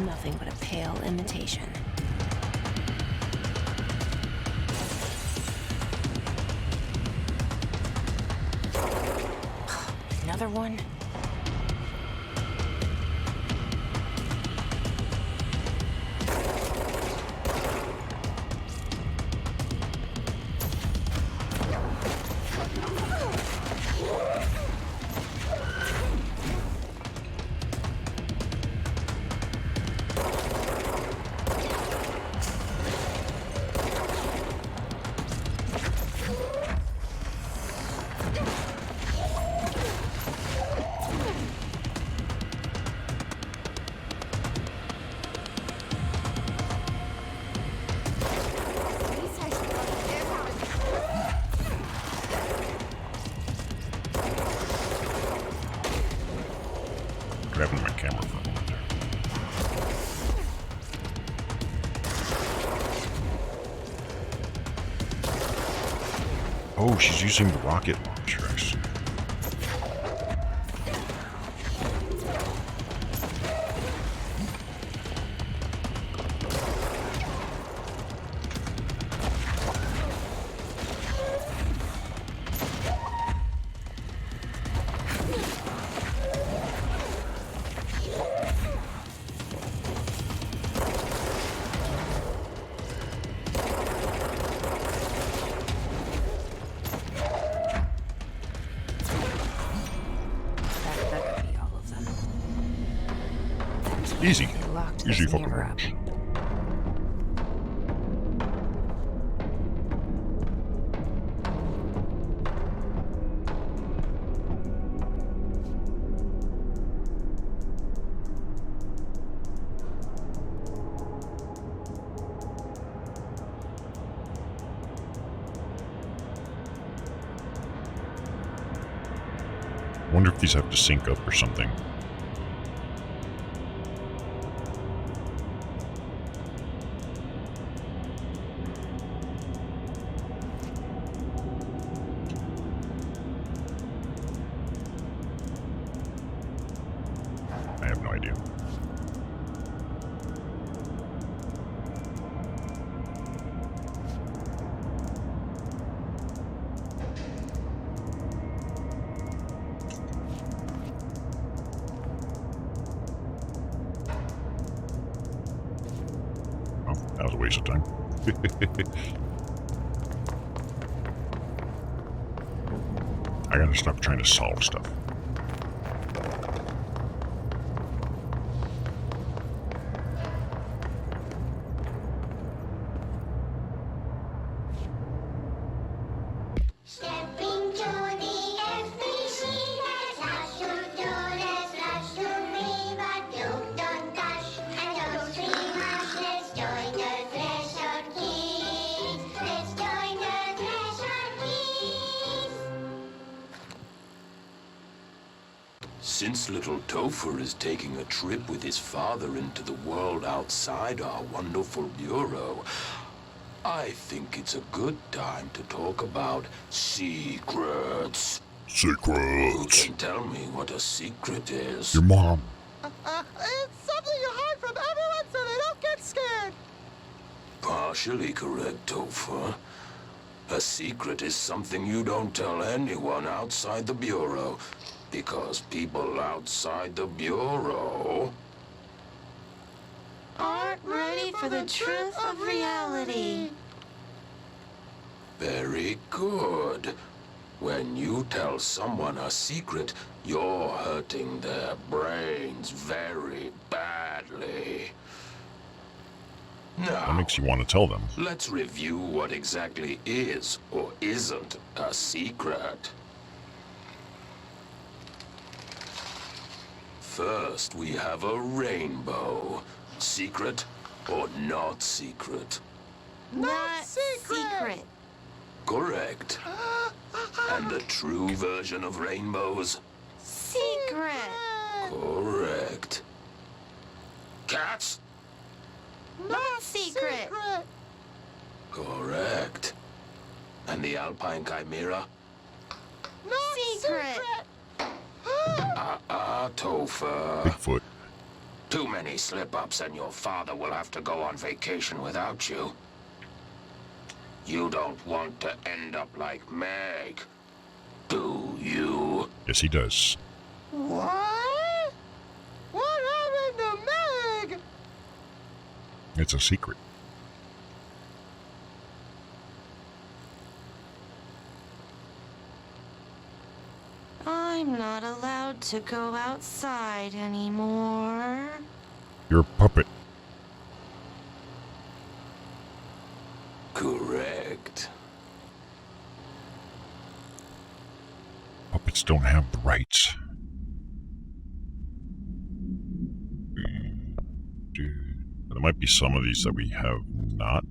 Nothing but a pale imitation. Another one? Grabbing my camera for a moment there. Oh, she's using the rocket launcher, I see. Easy. Easy fucking works. Wonder if these have to sync up or something. I have no idea. Well, that was a waste of time. I gotta stop trying to solve stuff. Stepping to the FBC, there's lots to do, there's lots to be, but don't dash and don't scream hash. Let's join the threshold kids. Let's join the threshold Since little Topher is taking a trip with his father into the world outside our wonderful bureau, I think it's a good time to talk about secrets. Who Secrets. can tell me what a secret is? Your mom. It's something you hide from everyone so they don't get scared. Partially correct, Topher. A secret is something you don't tell anyone outside the Bureau, because people outside the Bureau Aren't ready for the truth of reality. Very good. When you tell someone a secret, you're hurting their brains very badly. That Now, makes you want to tell them. let's review what exactly is or isn't a secret. First, we have a rainbow. Secret or not secret? Not secret. Correct. And the true version of rainbows? Secret. Correct. Cats? Not secret. Correct. And the Alpine Chimera? Not secret. Topher. Bigfoot. Too many slip-ups and your father will have to go on vacation without you. You don't want to end up like Meg, do you? Yes, he does. What? What happened to Meg? It's a secret. I'm not allowed to go outside anymore. You're a puppet. Correct. Puppets don't have the rights. There might be some of these that we have not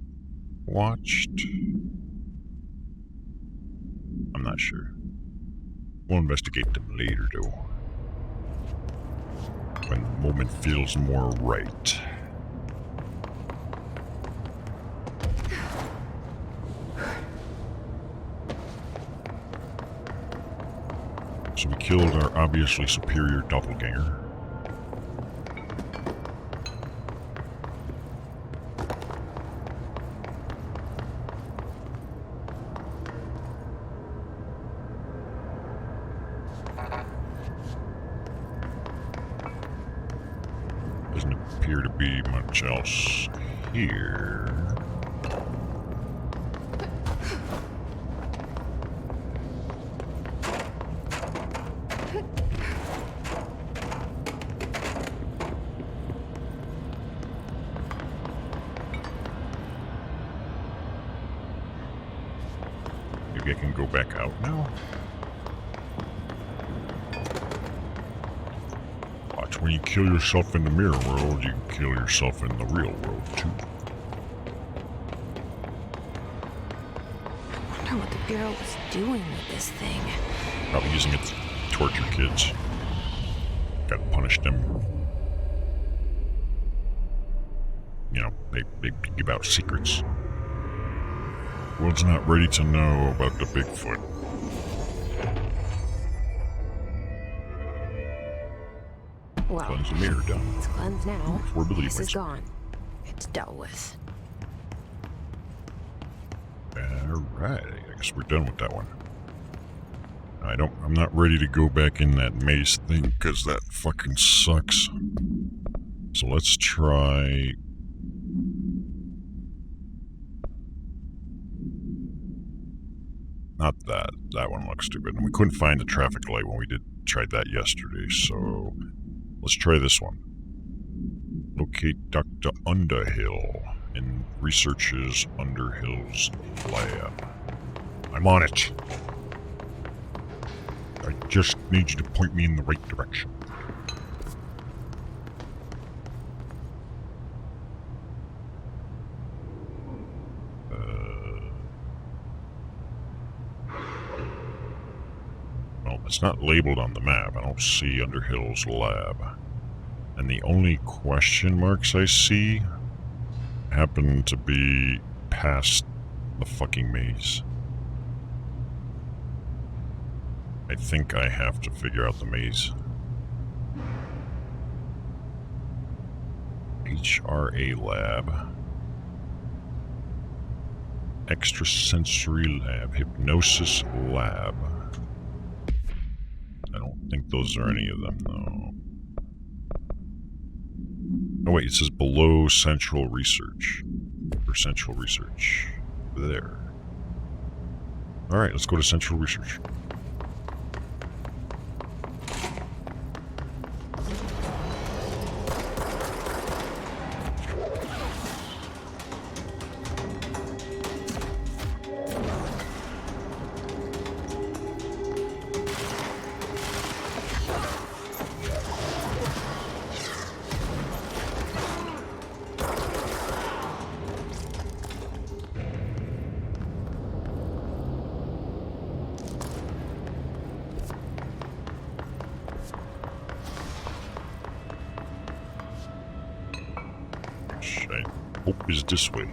watched. I'm not sure. We'll investigate them later, though. When the moment feels more right. So we killed our obviously superior doppelganger. Doesn't appear to be much else here. Maybe I can go back out now. Watch, when you kill yourself in the mirror world, you can kill yourself in the real world too. I wonder what the Bureau was doing with this thing. Probably using it to torture kids. Gotta punish them. You know, they give out secrets. World's not ready to know about the Bigfoot. Well, Cleanse the mirror done. it's cleansed now. Before This believers. is gone. It's dealt with. Alright, I guess we're done with that one. I'm not ready to go back in that maze thing, because that fucking sucks. So let's try... Not that. That one looks stupid. And we couldn't find the traffic light when we tried that yesterday, so... Let's try this one. Locate Dr. Underhill in Researchers Underhill's lab. I'm on it. I just need you to point me in the right direction. Well, Well, it's not labeled on the map. I don't see Underhill's lab. And the only question marks I see happen to be past the fucking maze. I think I have to figure out the maze. HRA lab. Extrasensory lab. Hypnosis lab. I don't think those are any of them, though. Oh wait, it says below central research. Or central research. There. Alright, let's go to central research. I hope is this way.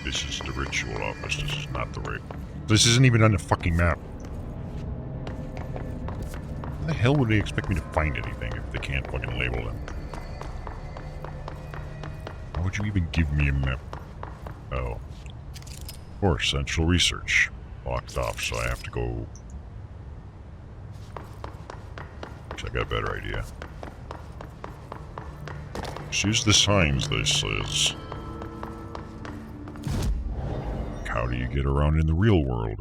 This is the ritual office. This is not the right. This isn't even on the fucking map. How the hell would they expect me to find anything if they can't fucking label them? Why would you even give me a map? Oh. Of course, central research. Locked off, so I have to go. I got a better idea. Just use the signs, this says. How do you get around in the real world?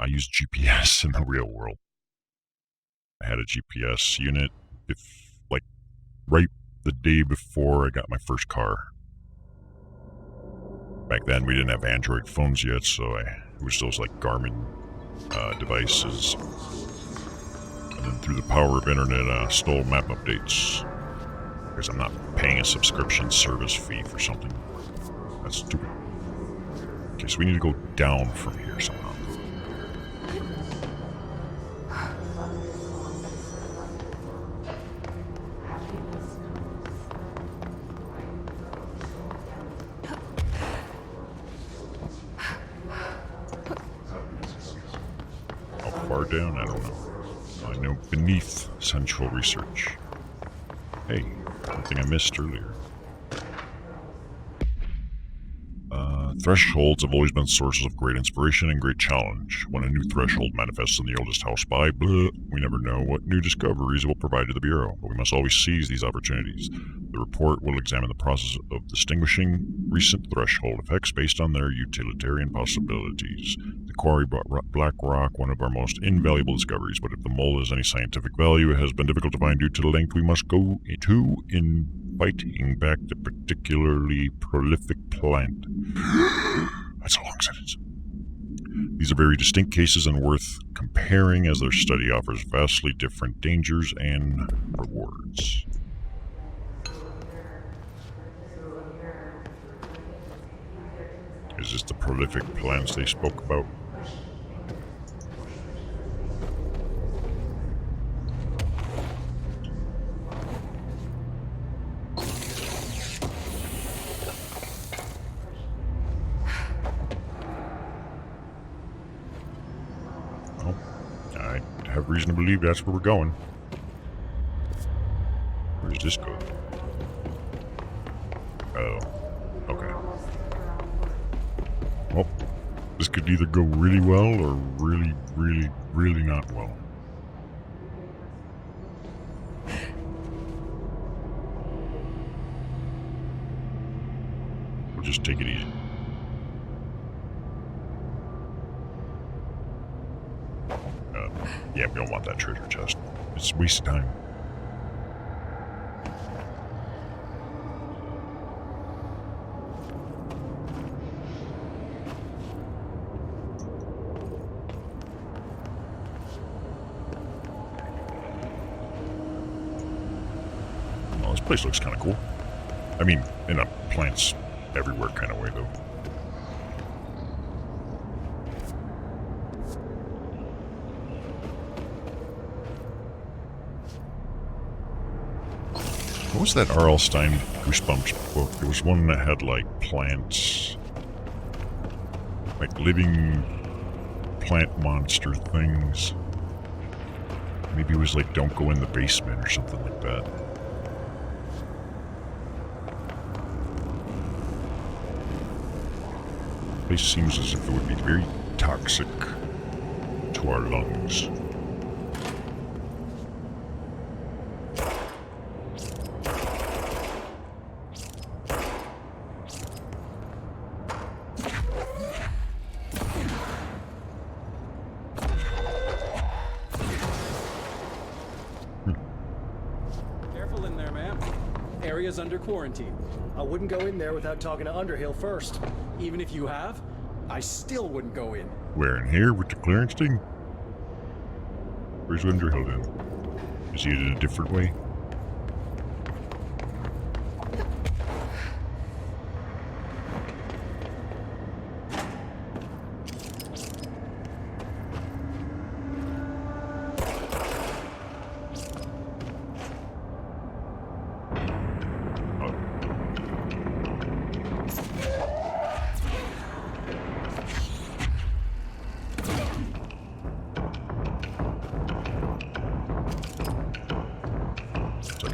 I use GPS in the real world. I had a GPS unit, like, right the day before I got my first car. Back then, we didn't have Android phones yet, so it was those, like, Garmin devices. And then through the power of internet, stole map updates. Because I'm not paying a subscription service fee for something. That's stupid. Okay, so we need to go down from here somehow. How far down? I don't know. I know beneath central research. Hey, something I missed earlier. Thresholds have always been sources of great inspiration and great challenge. When a new threshold manifests in the oldest house by, we never know what new discoveries it will provide to the Bureau, but we must always seize these opportunities. The report will examine the process of distinguishing recent threshold effects based on their utilitarian possibilities. The quarry brought Black Rock, one of our most invaluable discoveries, but if the mole has any scientific value, it has been difficult to find due to the length we must go to in fighting back the particularly prolific plant. That's a long sentence. These are very distinct cases and worth comparing as their study offers vastly different dangers and rewards. Is this the prolific plants they spoke about? I have reason to believe that's where we're going. Where does this go? Oh, okay. Well, this could either go really well or really, really, really not well. We'll just take it easy. Yeah, we don't want that treasure chest. It's a waste of time. Well, this place looks kind of cool. I mean, in a plants everywhere kind of way, though. was that R.L. Stein Goosebumps book? There was one that had like plants, like living plant monster things. Maybe it was like Don't Go in the Basement or something like that. The place seems as if it would be very toxic to our lungs. Careful in there, ma'am. Area's under quarantine. I wouldn't go in there without talking to Underhill first. Even if you have, I still wouldn't go in. Where, in here with the clearance thing? Where's Underhill then? Is he in a different way?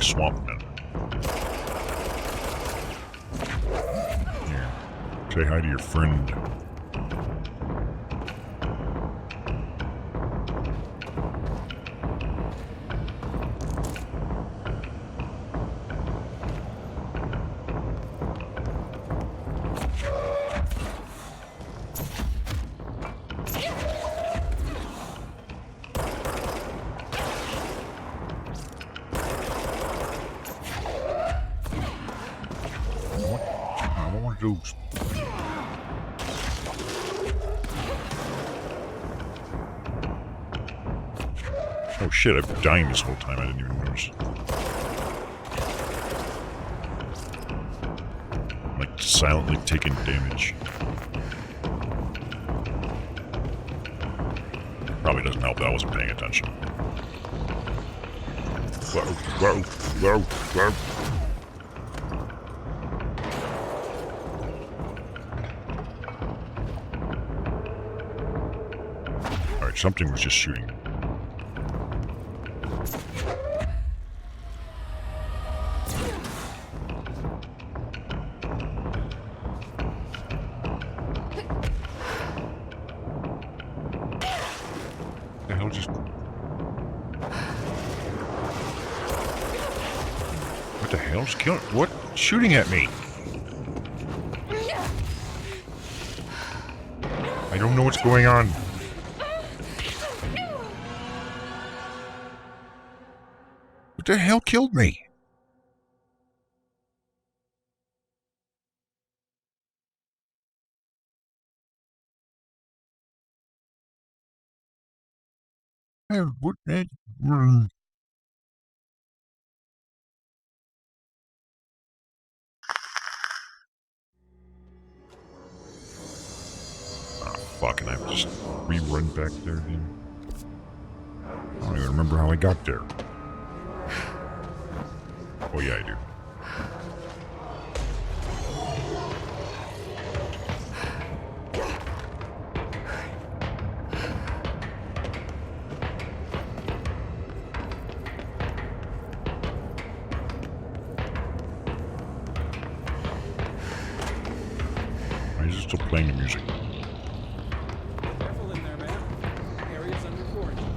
Swamp men. Here, say hi to your friend. Those. Oh shit, I've been dying this whole time, I didn't even notice. I'm like silently taking damage. Probably doesn't help that I wasn't paying attention. Whoa, whoa, whoa, whoa. Something was just shooting. The hell just... What the hell's killing... What? Shooting at me? I don't know what's going on. What the hell killed me? What? Fuck, and I have to just rerun back there again. I don't even remember how I got there. Oh yeah, I do. Why is it still playing the music? Careful in there, man. Area's under quarantine.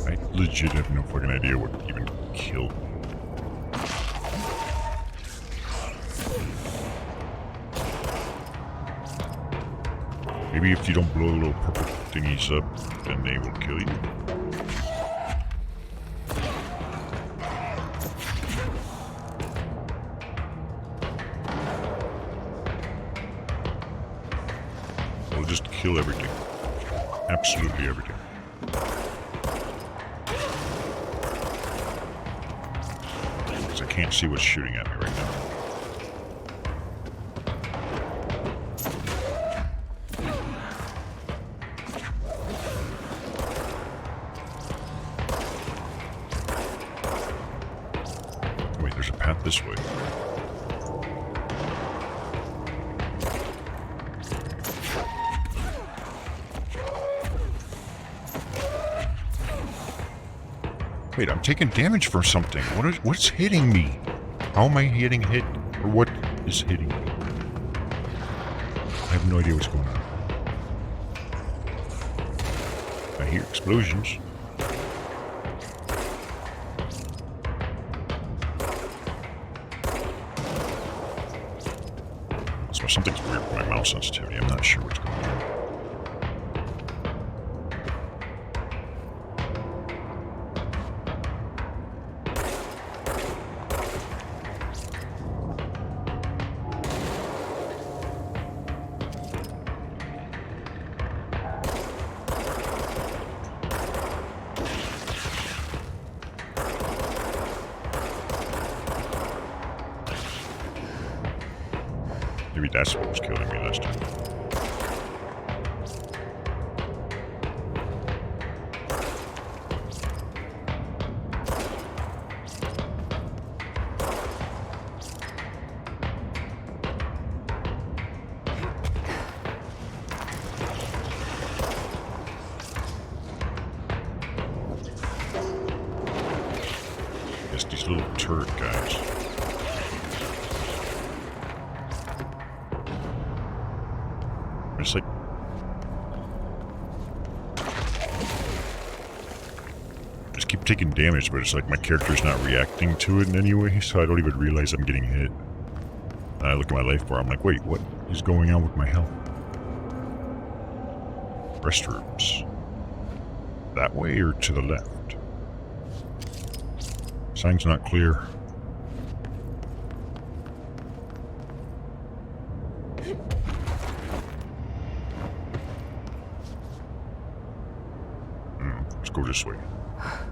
I legit have no fucking idea what even killed me. Maybe if you don't blow little purple thingies up, then they will kill you. They'll just kill everything. Absolutely everything. Because I can't see what's shooting at me right now. there's a path this way. Wait, I'm taking damage from something. What's hitting me? How am I getting hit? Or what is hitting me? I have no idea what's going on. I hear explosions. So something's weird with my mouse sensitivity. I'm not sure what's going on. Maybe that's what was killing me last time. It's these little turret guys. It's like... I just keep taking damage, but it's like my character's not reacting to it in any way, so I don't even realize I'm getting hit. And I look at my life bar, I'm like, wait, what is going on with my health? Restrooms. That way or to the left? Sign's not clear. Let's go this way. I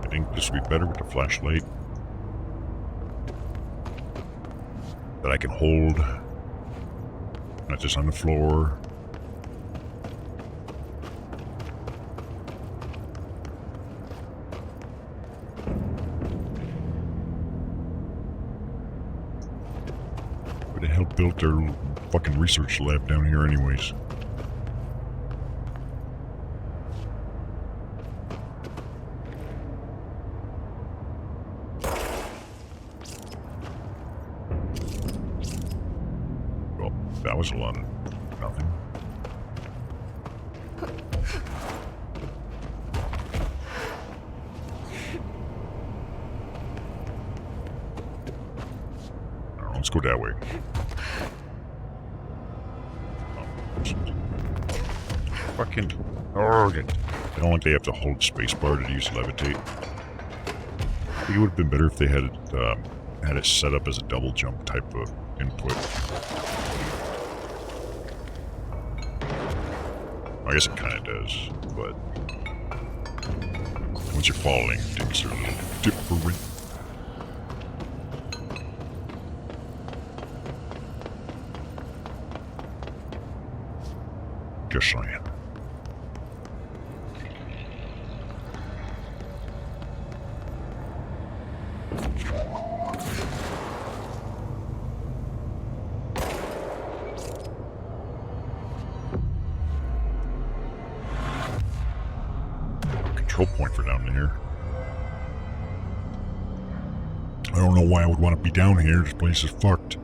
think this would be better with the flashlight. That I can hold. Not just on the floor. Who the hell built their fucking research lab down here anyways? Well, that was a lot of nothing. Let's go that way. Fucking... Oh, I don't think they have to hold spacebar to use levitate. I think it would have been better if they had it set up as a double jump type of input. I guess it kind of does, but... Once you're falling, things are a little different. Just saying. Control point for down there. I don't know why I would want to be down here. This place is fucked.